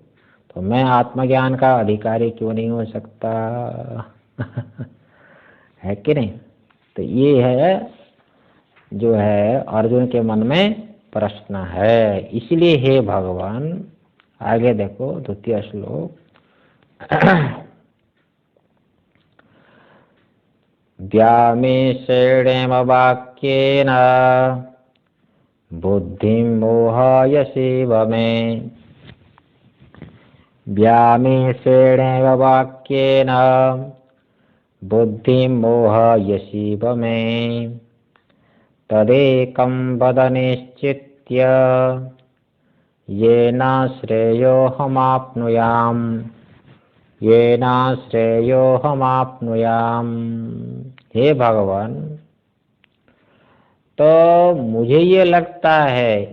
तो मैं आत्मज्ञान का अधिकारी क्यों नहीं हो सकता। है कि नहीं। तो ये है जो है अर्जुन के मन में प्रश्न है। इसलिए हे भगवान, आगे देखो द्वितीय श्लोक, व्यामिश्रेणेव वाक्येन बुद्धिं मोहयसीव मे। व्यामिश्रेणेव वाक्येन बुद्धिं मोहयसीव मे। तदेकं वद निश्चित्य येन श्रेयोऽहमाप्नुयाम्, येन श्रेयोऽहमाप्नुयाम्। हे भगवान, तो मुझे ये लगता है,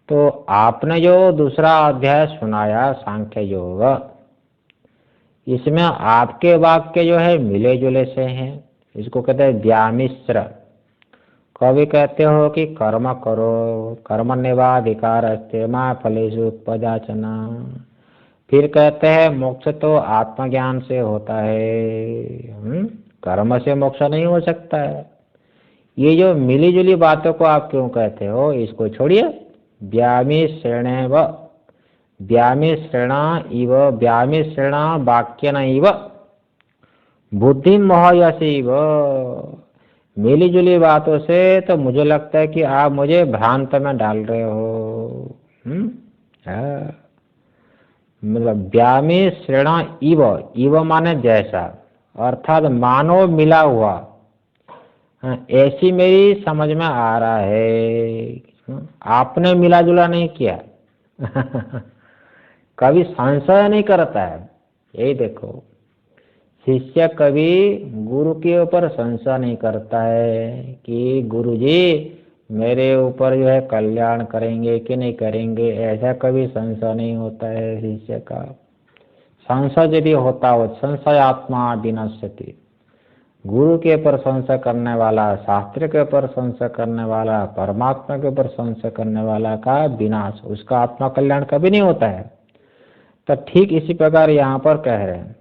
तो आपने जो दूसरा अध्याय सुनाया सांख्य योग, इसमें आपके वाक्य जो है मिले जुले से हैं। इसको कहते हैं व्यामिश्र। कभी कहते हो कि कर्म करो, कर्मण्येवाधिकार अस्ते मा फलेषु उपजाचना। फिर कहते हैं मोक्ष तो आत्मज्ञान से होता है, कर्म से मोक्ष नहीं हो सकता है। ये जो मिली जुली बातों को आप क्यों कहते हो, इसको छोड़िए। व्यामिश्रेणेव, व्यामिश्रेणा इव, व्यामिश्रेणा वाक्यन इव बुद्धि मोहयसीव। मिली जुली बातों से तो मुझे लगता है कि आप मुझे भ्रांत में डाल रहे हो। मतलब व्यामिश्रेणा इव, इव माने जैसा, अर्थात मानो मिला हुआ, ऐसी मेरी समझ में आ रहा है। आपने मिला जुला नहीं किया। कभी संशय नहीं करता है। यही देखो, शिष्य कभी गुरु के ऊपर संशय नहीं करता है कि गुरु जी मेरे ऊपर जो है कल्याण करेंगे कि नहीं करेंगे, ऐसा कभी संशय नहीं होता है शिष्य का। संशय यदि होता हो संशय आत्मा विनश्यति, गुरु के ऊपर संशय करने वाला, शास्त्र के ऊपर संशय करने वाला, परमात्मा के ऊपर संशय करने वाला का विनाश, उसका आत्मा कल्याण कभी नहीं होता है। तो ठीक इसी प्रकार यहाँ पर कह रहे हैं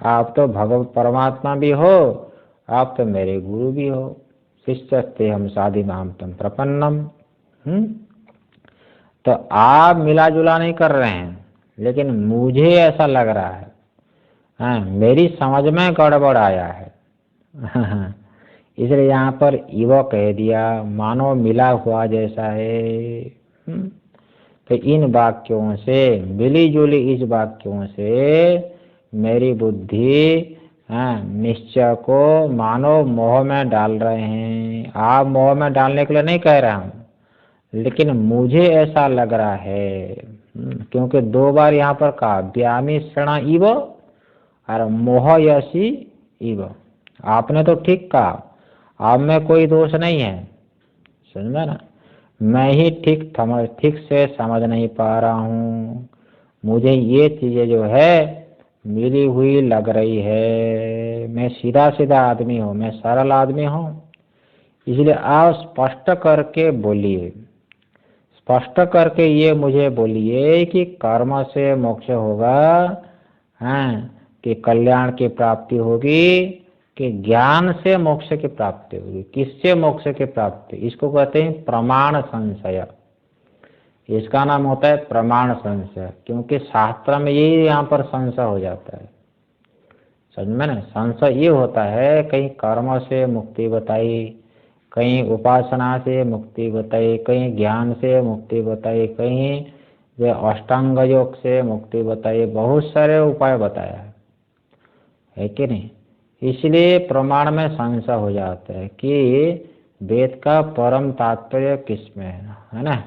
आप तो भगवत परमात्मा भी हो, आप तो मेरे गुरु भी हो। शिष्यस्ते हम साधि नाम तम प्रपन्नम। तो आप मिला जुला नहीं कर रहे हैं, लेकिन मुझे ऐसा लग रहा है, मेरी समझ में गड़बड़ आया है। इसलिए यहाँ पर इव कह दिया, मानो मिला हुआ जैसा है। तो इन वाक्यों से, मिली जुली इस वाक्यों से मेरी बुद्धि निश्चय को मानो मोह में डाल रहे हैं। आप मोह में डालने के लिए नहीं कह रहा हूँ, लेकिन मुझे ऐसा लग रहा है, क्योंकि 2 बार यहाँ पर कहा व्यामी क्षण इव और मोह यसी इव। आपने तो ठीक कहा, आप में कोई दोष नहीं है, समझ में ना, मैं ही ठीक से समझ नहीं पा रहा हूँ। मुझे ये चीजें जो है मिली हुई लग रही है। मैं सीधा सीधा आदमी हूँ, मैं सरल आदमी हूँ, इसलिए आप स्पष्ट करके बोलिए, स्पष्ट करके ये मुझे बोलिए कि कर्म से मोक्ष होगा, कि कल्याण की प्राप्ति होगी, कि ज्ञान से मोक्ष की प्राप्ति होगी। किससे मोक्ष की प्राप्ति? इसको कहते हैं प्रमाण संशय। इसका नाम होता है प्रमाण संशय, क्योंकि शास्त्र में यही यहाँ पर संशय हो जाता है, समझ में ना। संशय ये होता है कहीं कर्म से मुक्ति बताई, कहीं उपासना से मुक्ति बताई, कहीं ज्ञान से मुक्ति बताई, कहीं जो अष्टांग योग से मुक्ति बताई, बहुत सारे उपाय बताया है कि नहीं। इसलिए प्रमाण में संशय हो जाता है कि वेद का परम तात्पर्य किसमें है ना।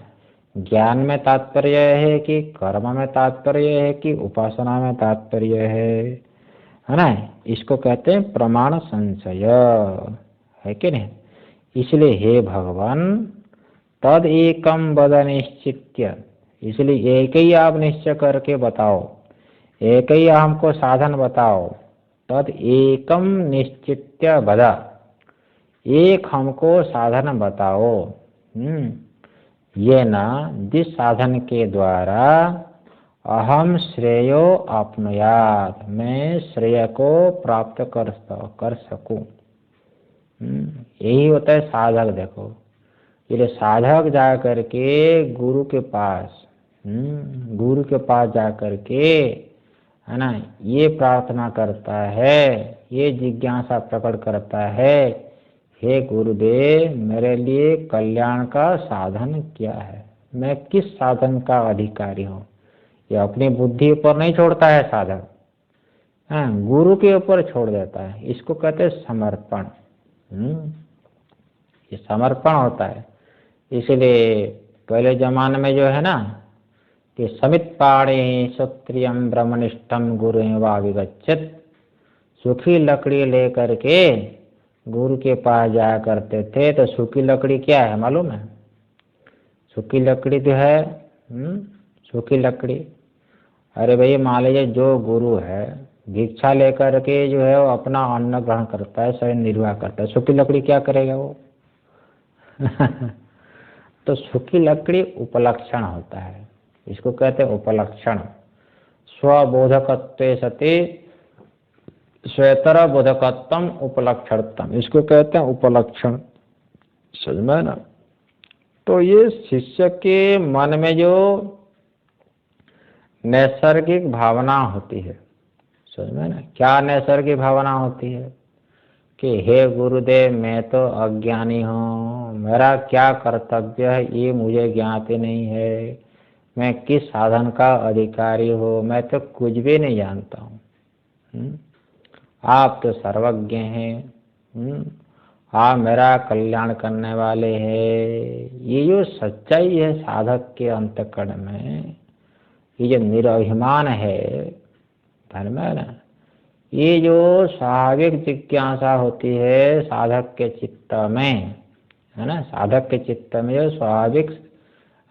ज्ञान में तात्पर्य है कि कर्म में तात्पर्य है कि उपासना में तात्पर्य है ना। इसको कहते हैं प्रमाण संशय, है कि नहीं। इसलिए हे भगवान तद एकम वद निश्चित्य, इसलिए एक ही आप निश्चय करके बताओ, एक ही हमको साधन बताओ। तद एकम निश्चित्य वद, एक हमको साधन बताओ। ये ना जिस साधन के द्वारा अहम श्रेयो आपनुयात, मैं श्रेय को प्राप्त कर सकूं। यही होता है साधक। देखो ये साधक जा करके गुरु के पास, गुरु के पास जा करके है ना ये प्रार्थना करता है, ये जिज्ञासा प्रकट करता है, हे गुरुदेव मेरे लिए कल्याण का साधन क्या है, मैं किस साधन का अधिकारी हूँ। ये अपनी बुद्धि ऊपर नहीं छोड़ता है साधक, गुरु के ऊपर छोड़ देता है। इसको कहते हैं समर्पण। ये समर्पण होता है। इसलिए पहले जमाने में जो है ना कि समित पाणे क्षत्रियम ब्रह्मनिष्ठम गुरु वा विगच्छत, सूखी लकड़ी लेकर के गुरु के पास जाया करते थे। तो सूखी लकड़ी क्या है मालूम है? सूखी लकड़ी जो है, सूखी लकड़ी, अरे भाई मान लीजिए जो गुरु है भिक्षा लेकर के जो है वो अपना अन्न ग्रहण करता है, शरीर निर्वाह करता है, सूखी लकड़ी क्या करेगा वो? तो सूखी लकड़ी उपलक्षण होता है, इसको कहते हैं उपलक्षण। स्वबोधकत्वे सति श्वेतर बोधकत्वम उपलक्षणतम, इसको कहते हैं उपलक्षण, समझ में ना। तो ये शिष्य के मन में जो नैसर्गिक भावना होती है, समझ में ना, क्या नैसर्गिक भावना होती है कि हे गुरुदेव मैं तो अज्ञानी हूँ, मेरा क्या कर्तव्य है ये मुझे ज्ञात नहीं है, मैं किस साधन का अधिकारी हूँ, मैं तो कुछ भी नहीं जानता हूँ, आप तो सर्वज्ञ हैं, आप मेरा कल्याण करने वाले हैं। ये जो सच्चाई है साधक के अंतःकरण में, ये जो निरभिमान है धर्म है ना, ये जो स्वाभाविक जिज्ञासा होती है साधक के चित्त में, है ना, साधक के चित्त में जो स्वाभाविक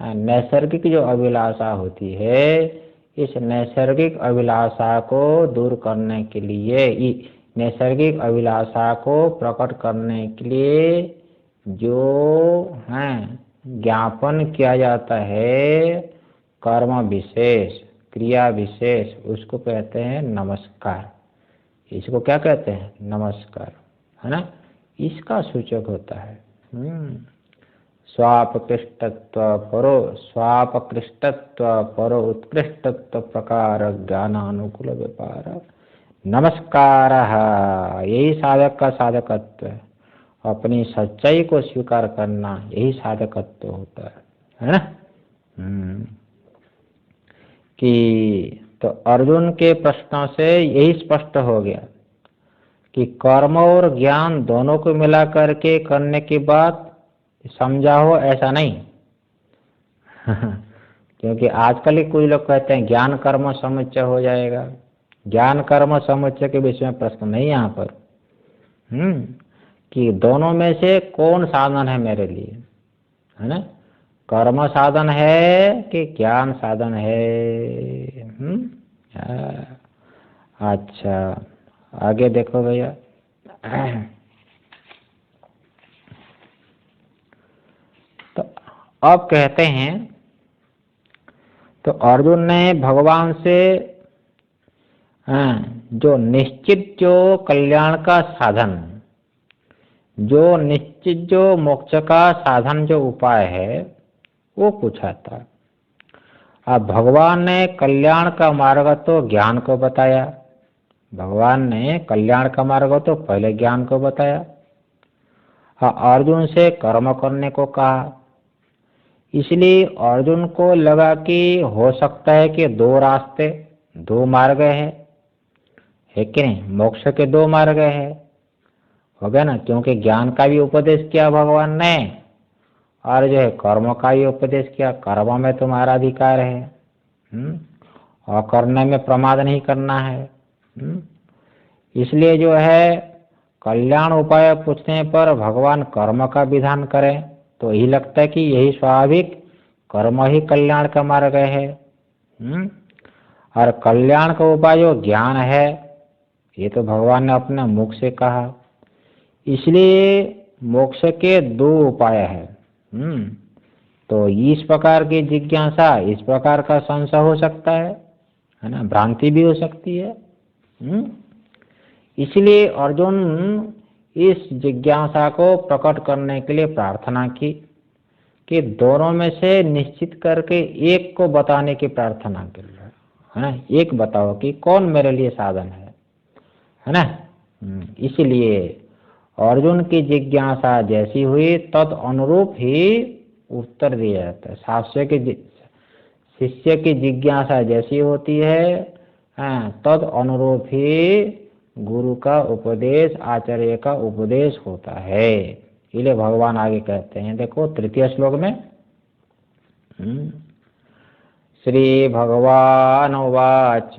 नैसर्गिक जो अभिलाषा होती है, इस नैसर्गिक अभिलाषा को दूर करने के लिए, नैसर्गिक अभिलाषा को प्रकट करने के लिए जो है ज्ञापन किया जाता है कर्म विशेष, क्रिया विशेष, उसको कहते हैं नमस्कार। इसको क्या कहते हैं? नमस्कार, है ना, इसका सूचक होता है। स्वापकृष्टत्व परो, स्वापकृष्टत्व परो उत्कृष्टत्व प्रकार ज्ञानानुकूल व्यापार नमस्कार, यही साधक का साधकत्व है। अपनी सच्चाई को स्वीकार करना, यही साधकत्व होता है ना। कि तो अर्जुन के प्रश्नों से यही स्पष्ट हो गया कि कर्म और ज्ञान दोनों को मिला करके करने के बाद समझा हो, ऐसा नहीं। क्योंकि आजकल ही कुछ लोग कहते हैं ज्ञान कर्म समुच्चय हो जाएगा। ज्ञान कर्म समुच्चय के विषय में प्रश्न नहीं यहाँ पर। कि दोनों में से कौन साधन है मेरे लिए, है ना, कर्म साधन है कि ज्ञान साधन है। अच्छा, आगे देखो भैया। तो अब कहते हैं, तो अर्जुन ने भगवान से जो निश्चित जो कल्याण का साधन, जो निश्चित जो मोक्ष का साधन जो उपाय है वो पूछा था। अब भगवान ने कल्याण का मार्ग तो ज्ञान को बताया, भगवान ने कल्याण का मार्ग तो पहले ज्ञान को बताया। अर्जुन से कर्म करने को कहा। इसलिए अर्जुन को लगा कि हो सकता है कि दो रास्ते, दो मार्ग है कि नहीं, मोक्ष के दो मार्ग है, हो गया ना। क्योंकि ज्ञान का भी उपदेश किया भगवान ने और जो है कर्म का भी उपदेश किया। कर्म में तुम्हारा अधिकार है और करने में प्रमाद नहीं करना है। इसलिए जो है कल्याण उपाय पूछने पर भगवान कर्म का विधान करें तो यही लगता है कि यही स्वाभाविक कर्म ही कल्याण का मार्ग है। और कल्याण का उपाय जो ज्ञान है, ये तो भगवान ने अपने मुख से कहा। इसलिए मोक्ष के दो उपाय है। तो इस प्रकार की जिज्ञासा, इस प्रकार का संशय हो सकता है ना, भ्रांति भी हो सकती है। इसलिए अर्जुन इस जिज्ञासा को प्रकट करने के लिए प्रार्थना की कि दोनों में से निश्चित करके एक को बताने की प्रार्थना कर रहा है ना। एक बताओ कि कौन मेरे लिए साधन है ना। इसलिए अर्जुन की जिज्ञासा जैसी हुई तद अनुरूप ही उत्तर दिया जाता है। शिष्य की जिज्ञासा जैसी होती है तद अनुरूप ही गुरु का उपदेश, आचार्य का उपदेश होता है। इसलिए भगवान आगे कहते हैं, देखो तृतीय श्लोक में श्री भगवान उवाच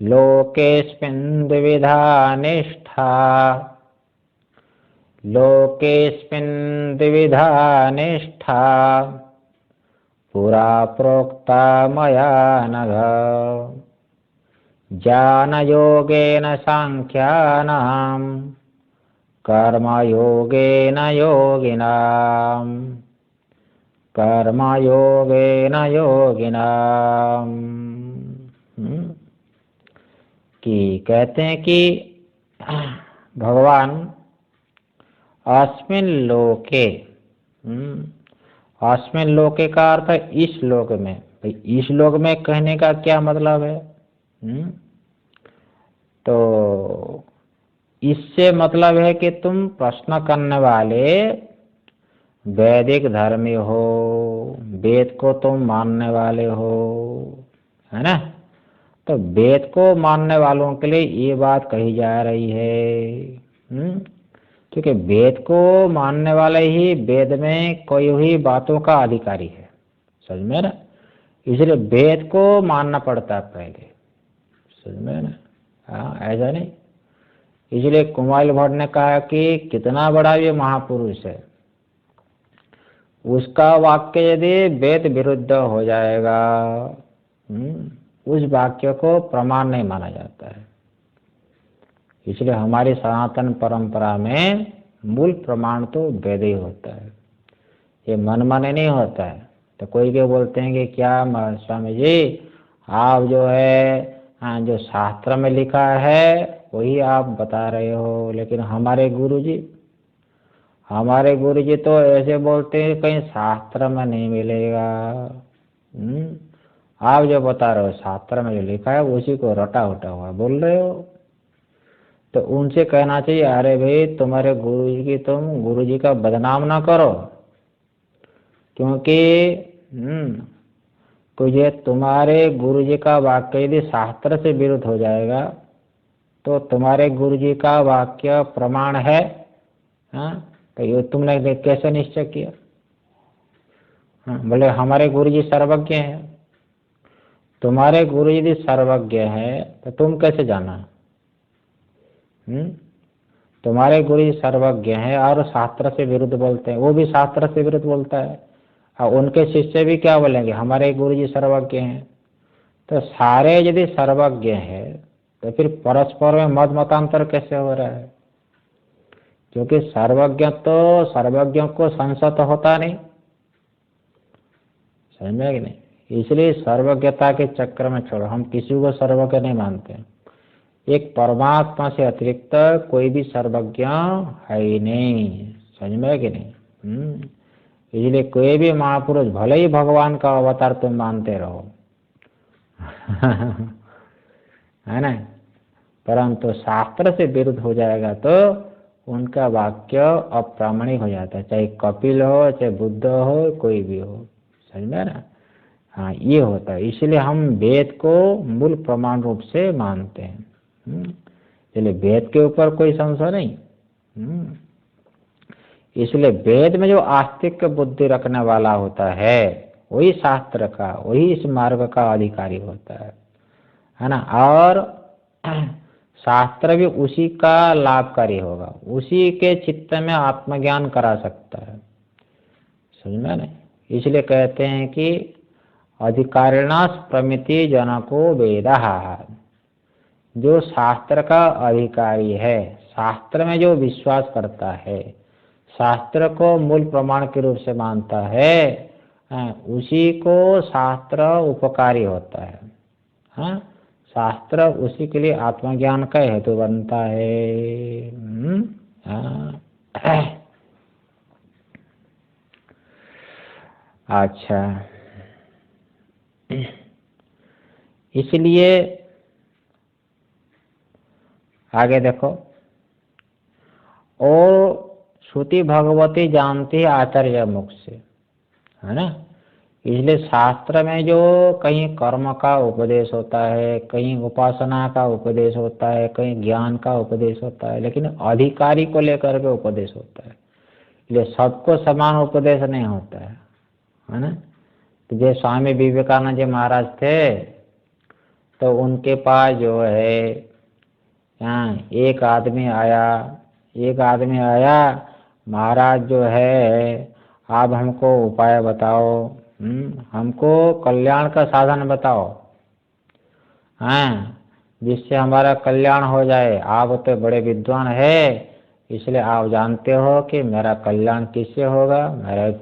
लोकेस्मिन् द्विविधा निष्ठा, लोकेस्मिन् द्विविधा निष्ठा पुरा प्रोक्ता मया नघ, ज्ञानयोगेन सांख्यानां कर्मयोगेन योगिनां, कर्मयोगेन योगिनां। कि कहते हैं कि भगवान अस्मिन लोके, अस्मिन लोके का अर्थ है इस लोक में। भाई इस लोक में कहने का क्या मतलब है? तो इससे मतलब है कि तुम प्रश्न करने वाले वैदिक धर्मी हो, वेद को तुम मानने वाले हो, है ना। तो वेद को मानने वालों के लिए ये बात कही जा रही है। क्योंकि वेद को मानने वाले ही वेद में कोई हुई बातों का अधिकारी है, समझ में ना। इसलिए वेद को मानना पड़ता है पहले, समझ में ना। हाँ, ऐसा नहीं। इसलिए कुमाइल भट्ट ने कहा कि कितना बड़ा ये महापुरुष है, उसका वाक्य यदि वेद विरुद्ध हो जाएगा, उस वाक्य को प्रमाण नहीं माना जाता है। इसलिए हमारी सनातन परंपरा में मूल प्रमाण तो वेद ही होता है, ये मन माने नहीं होता है। तो कोई के बोलते हैं कि क्या स्वामी जी आप जो है, हाँ, जो शास्त्र में लिखा है वही आप बता रहे हो, लेकिन हमारे गुरुजी तो ऐसे बोलते हैं कहीं शास्त्र में नहीं मिलेगा। आप जो बता रहे हो शास्त्र में जो लिखा है उसी को रटा उटा हुआ बोल रहे हो। तो उनसे कहना चाहिए, अरे भाई तुम्हारे गुरुजी का बदनाम ना करो, क्योंकि ये तुम्हारे गुरुजी का वाक्य यदि शास्त्र से विरुद्ध हो जाएगा तो तुम्हारे गुरुजी का वाक्य प्रमाण है। हाँ, तो ये तुमने कैसे निश्चय किया? हाँ, बोले हमारे गुरुजी सर्वज्ञ हैं। तुम्हारे गुरु यदि सर्वज्ञ है तो तुम कैसे जाना? तुम्हारे गुरु सर्वज्ञ हैं और शास्त्र से विरुद्ध बोलते हैं, वो भी शास्त्र से विरुद्ध बोलता है, और उनके शिष्य भी क्या बोलेंगे, हमारे गुरुजी सर्वज्ञ हैं। तो सारे यदि सर्वज्ञ है तो फिर परस्पर में मत मतांतर कैसे हो रहा है? क्योंकि सर्वज्ञों को संशय तो होता नहीं, समझ में कि नहीं। इसलिए सर्वज्ञता के चक्कर में छोड़ो, हम किसी को सर्वज्ञ नहीं मानते। एक परमात्मा से अतिरिक्त कोई भी सर्वज्ञ है ही नहीं, समझ में कि नहीं। इसलिए कोई भी महापुरुष भले ही भगवान का अवतार तुम मानते रहो है ना, परंतु शास्त्र से विरुद्ध हो जाएगा तो उनका वाक्य अप्रामाणिक हो जाता है, चाहे कपिल हो चाहे बुद्ध हो कोई भी हो, समझ में ना। हाँ, ये होता है। इसलिए हम वेद को मूल प्रमाण रूप से मानते हैं। इसलिए वेद के ऊपर कोई संशय नहीं। इसलिए वेद में जो आस्तिक बुद्धि रखने वाला होता है वही शास्त्र का, वही इस मार्ग का अधिकारी होता है ना। और शास्त्र भी उसी का लाभकारी होगा, उसी के चित्त में आत्मज्ञान करा सकता है, समझ में ना। इसलिए कहते हैं कि अधिकारिणास प्रमिति जनको वेदः, जो शास्त्र का अधिकारी है, शास्त्र में जो विश्वास करता है, शास्त्र को मूल प्रमाण के रूप से मानता है, उसी को शास्त्र उपकारी होता है। हाँ, शास्त्र उसी के लिए आत्मज्ञान का हेतु बनता है। अच्छा, इसलिए आगे देखो, और श्रुति भगवती जानती है आचार्य मुख से, है ना। इसलिए शास्त्र में जो कहीं कर्म का उपदेश होता है, कहीं उपासना का उपदेश होता है, कहीं ज्ञान का उपदेश होता है, लेकिन अधिकारी को लेकर के उपदेश होता है। इसलिए सबको समान उपदेश नहीं होता है ना। तो जो स्वामी विवेकानंद जी महाराज थे, तो उनके पास जो है एक आदमी आया, महाराज जो है आप हमको उपाय बताओ, हमको कल्याण का साधन बताओ, जिससे हमारा कल्याण हो जाए। आप तो बड़े विद्वान है, इसलिए आप जानते हो कि मेरा कल्याण किससे होगा,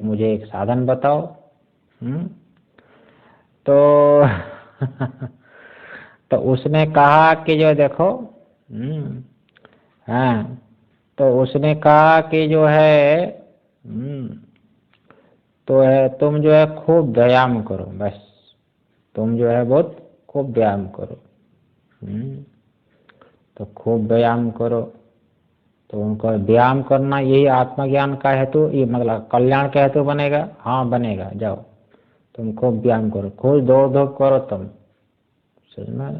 मुझे एक साधन बताओ। तो तो उसने कहा कि जो देखो, तो उसने कहा कि जो है तो है तुम जो है खूब व्यायाम करो, बस तुम जो है बहुत खूब व्यायाम करो। तो खूब व्यायाम करो, तो उनको व्यायाम करना यही आत्मज्ञान का हेतु, ये मतलब कल्याण का हेतु बनेगा। हाँ बनेगा, जाओ तुम खूब व्यायाम करो, खूब दौड़ धूप करो तुम, समझना।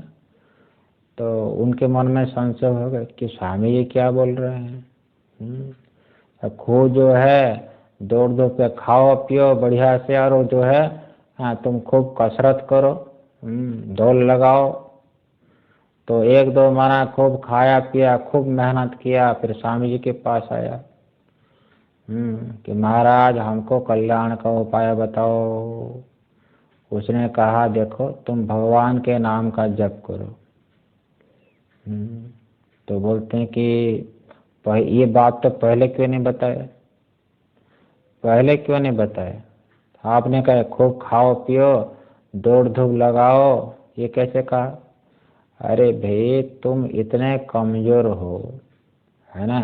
तो उनके मन में संशय होगा कि स्वामी जी क्या बोल रहे हैं। खूब जो है दौड़ धूप पे खाओ पियो बढ़िया से, और जो है तुम खूब कसरत करो, दौड़ लगाओ। तो एक दो महीना खूब खाया पिया, खूब मेहनत किया, फिर स्वामी जी के पास आया कि महाराज हमको कल्याण का उपाय बताओ। उसने कहा देखो तुम भगवान के नाम का जप करो। तो बोलते हैं कि ये बात तो पहले क्यों नहीं बताया, पहले क्यों नहीं बताया? आपने कहा खूब खाओ पियो, दौड़ धूप लगाओ, ये कैसे कहा? अरे भाई तुम इतने कमजोर हो, है ना,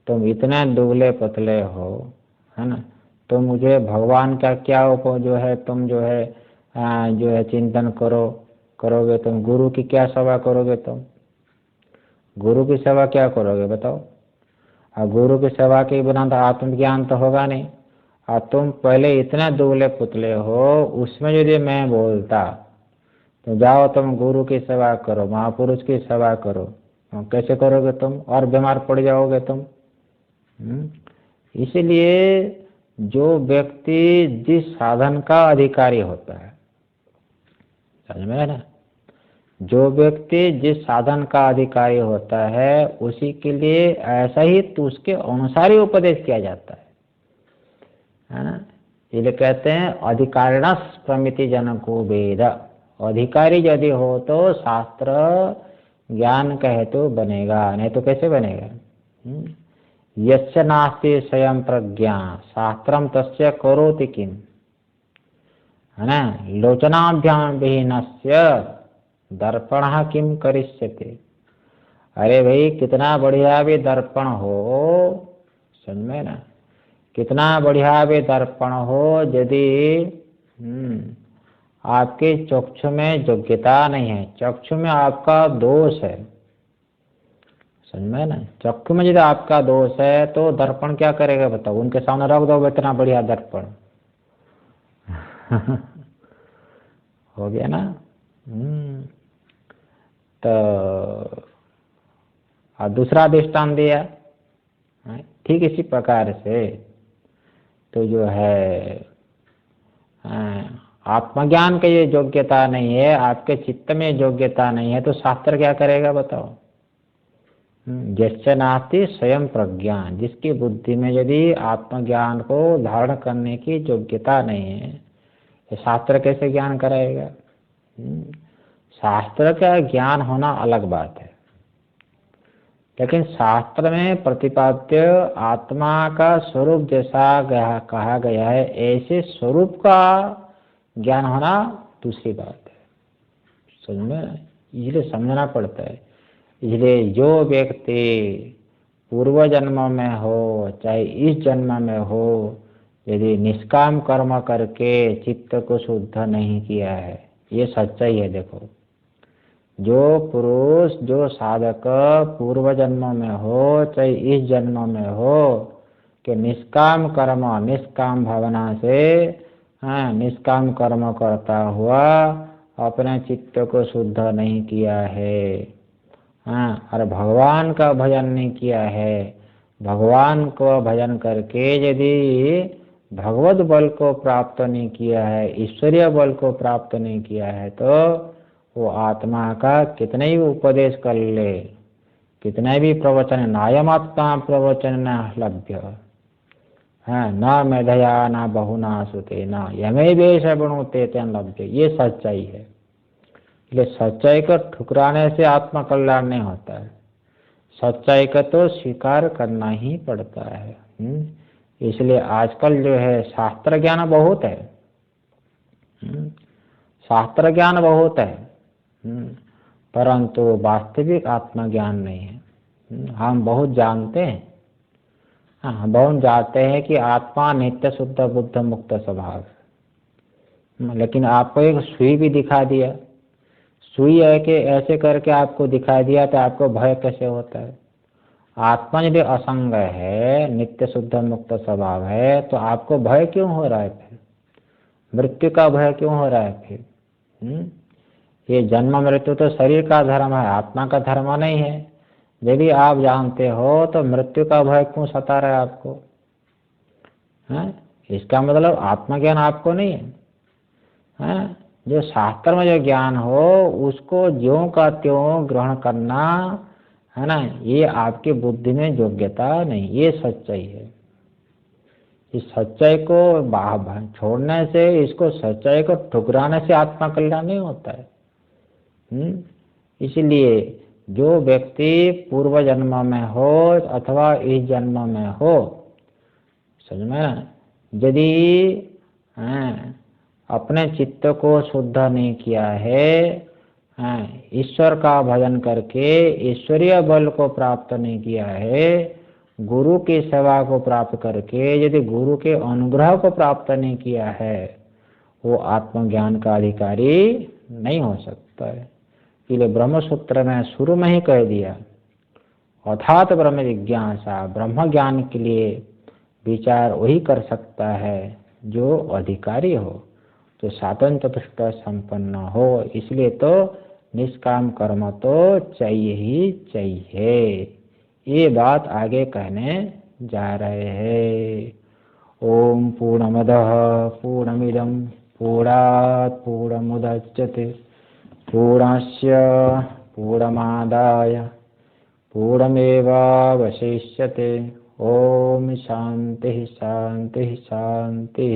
तुम इतने दुबले पतले हो, है ना, तो मुझे भगवान का क्या जो है तुम जो है चिंतन करोगे तुम, गुरु की क्या सेवा करोगे तुम? गुरु की सेवा क्या करोगे बताओ? और गुरु की सेवा के बिना तो आत्मज्ञान तो होगा नहीं। और तुम पहले इतने दुबले पुतले हो, उसमें यदि मैं बोलता तो जाओ तुम गुरु की सेवा करो, महापुरुष की सेवा करो, कैसे करोगे तुम? और बीमार पड़ जाओगे तुम। इसलिए जो व्यक्ति जिस साधन का अधिकारी होता है, समझ में है ना, जो व्यक्ति जिस साधन का अधिकारी होता है उसी के लिए ऐसा ही तो उसके अनुसार ही उपदेश किया जाता है ना। इसलिए कहते हैं अधिकारिणस प्रमिति जनको वेद, अधिकारी यदि हो तो शास्त्र ज्ञान का हेतु बनेगा, नहीं तो कैसे बनेगा? यस्य नास्ति स्वयं प्रज्ञा शास्त्रम तस्य करोति किम, है ना, लोचनाभ्याम विहीनस्य दर्पण किम करिष्यते। अरे भाई कितना बढ़िया भी दर्पण हो, समझ में ना, कितना बढ़िया भी दर्पण हो, यदि आपके चक्षु में योग्यता नहीं है, चक्षु में आपका दोष है, समझ में ना, चक्षु में यदि आपका दोष है तो दर्पण क्या करेगा बताओ? उनके सामने रख दो इतना बढ़िया दर्पण हो गया ना। तो दूसरा दृष्टांत दिया ठीक इसी प्रकार से, तो जो है आत्मज्ञान की ये योग्यता नहीं है, आपके चित्त में योग्यता नहीं है, तो शास्त्र क्या करेगा बताओ? जैसे नास्ति स्वयं प्रज्ञा, जिसकी बुद्धि में यदि आत्मज्ञान को धारण करने की योग्यता नहीं है, तो शास्त्र कैसे ज्ञान कराएगा? शास्त्र का ज्ञान होना अलग बात है, लेकिन शास्त्र में प्रतिपाद्य आत्मा का स्वरूप जैसा कहा गया है, ऐसे स्वरूप का ज्ञान होना दूसरी बात है, समझ में? इसलिए समझना पड़ता है। इसलिए जो व्यक्ति पूर्व जन्म में हो चाहे इस जन्म में हो, यदि निष्काम कर्म करके चित्त को शुद्ध नहीं किया है, ये सच्चाई है। देखो, जो पुरुष जो साधक पूर्व जन्म में हो चाहे इस जन्म में हो, कि निष्काम कर्म निष्काम भावना से निष्काम कर्म करता हुआ अपने चित्त को शुद्ध नहीं किया है, और भगवान का भजन नहीं किया है, भगवान को भजन करके यदि भगवत बल को प्राप्त नहीं किया है, ईश्वरीय बल को प्राप्त नहीं किया है, तो वो आत्मा का कितने भी उपदेश कर ले, कितने भी प्रवचन, नायमात्मा प्रवचन न लभ्य, न मेधया न बहुना सुते न यमे वेश बणुते तेन लभ्य। ये सच्चाई है। इसलिए सच्चाई को ठुकराने से आत्मा कल्याण नहीं होता है, सच्चाई का तो स्वीकार करना ही पड़ता है। इसलिए आजकल जो है शास्त्र ज्ञान बहुत है, शास्त्र ज्ञान बहुत है, परंतु वास्तविक आत्मज्ञान नहीं है। हम बहुत जानते हैं, हम बहुत जानते हैं कि आत्मा नित्य शुद्ध बुद्ध मुक्त स्वभाव है, लेकिन आपको एक सुई भी दिखा दिया, सुई है कि ऐसे करके आपको दिखाई दिया, तो आपको भय कैसे होता है? आत्मा यदि असंग है, नित्य शुद्ध मुक्त स्वभाव है, तो आपको भय क्यों हो रहा है? फिर मृत्यु का भय क्यों हो रहा है? फिर ये जन्म मृत्यु तो शरीर का धर्म है, आत्मा का धर्म नहीं है। यदि आप जानते हो तो मृत्यु का भय क्यों सता रहा है आपको? इसका मतलब आत्मज्ञान आपको नहीं है। जो शास्त्र में जो ज्ञान हो उसको ज्यों का त्यों ग्रहण करना, है ना, ये आपकी बुद्धि में योग्यता नहीं, ये सच्चाई है। इस सच्चाई को छोड़ने से, इसको सच्चाई को ठुकराने से आत्मा कल्याण नहीं होता है। इसलिए जो व्यक्ति पूर्व जन्म में हो अथवा इस जन्म में हो, समझ में, यदि अपने चित्त को शुद्ध नहीं किया है, ईश्वर का भजन करके ईश्वरीय बल को प्राप्त नहीं किया है, गुरु की सेवा को प्राप्त करके यदि गुरु के अनुग्रह को प्राप्त नहीं किया है, वो आत्मज्ञान का अधिकारी नहीं हो सकता है। इसलिए ब्रह्मसूत्र में शुरू में ही कह दिया, अर्थात ब्रह्म जिज्ञासा, ब्रह्म ज्ञान के लिए विचार वही कर सकता है जो अधिकारी हो, तो साधन चतुष्ट संपन्न हो। इसलिए तो निष्काम कर्म तो चाहिए ही चाहिए। ये बात आगे कहने जा रहे हैं। ओम पूर्णमदः पूर्णमिदं पूर्णात् पूर्णमुदच्यते पूर्णस्य पूर्णमादाय पूर्णमेवावशिष्यते। ओम शांति शांति शांति।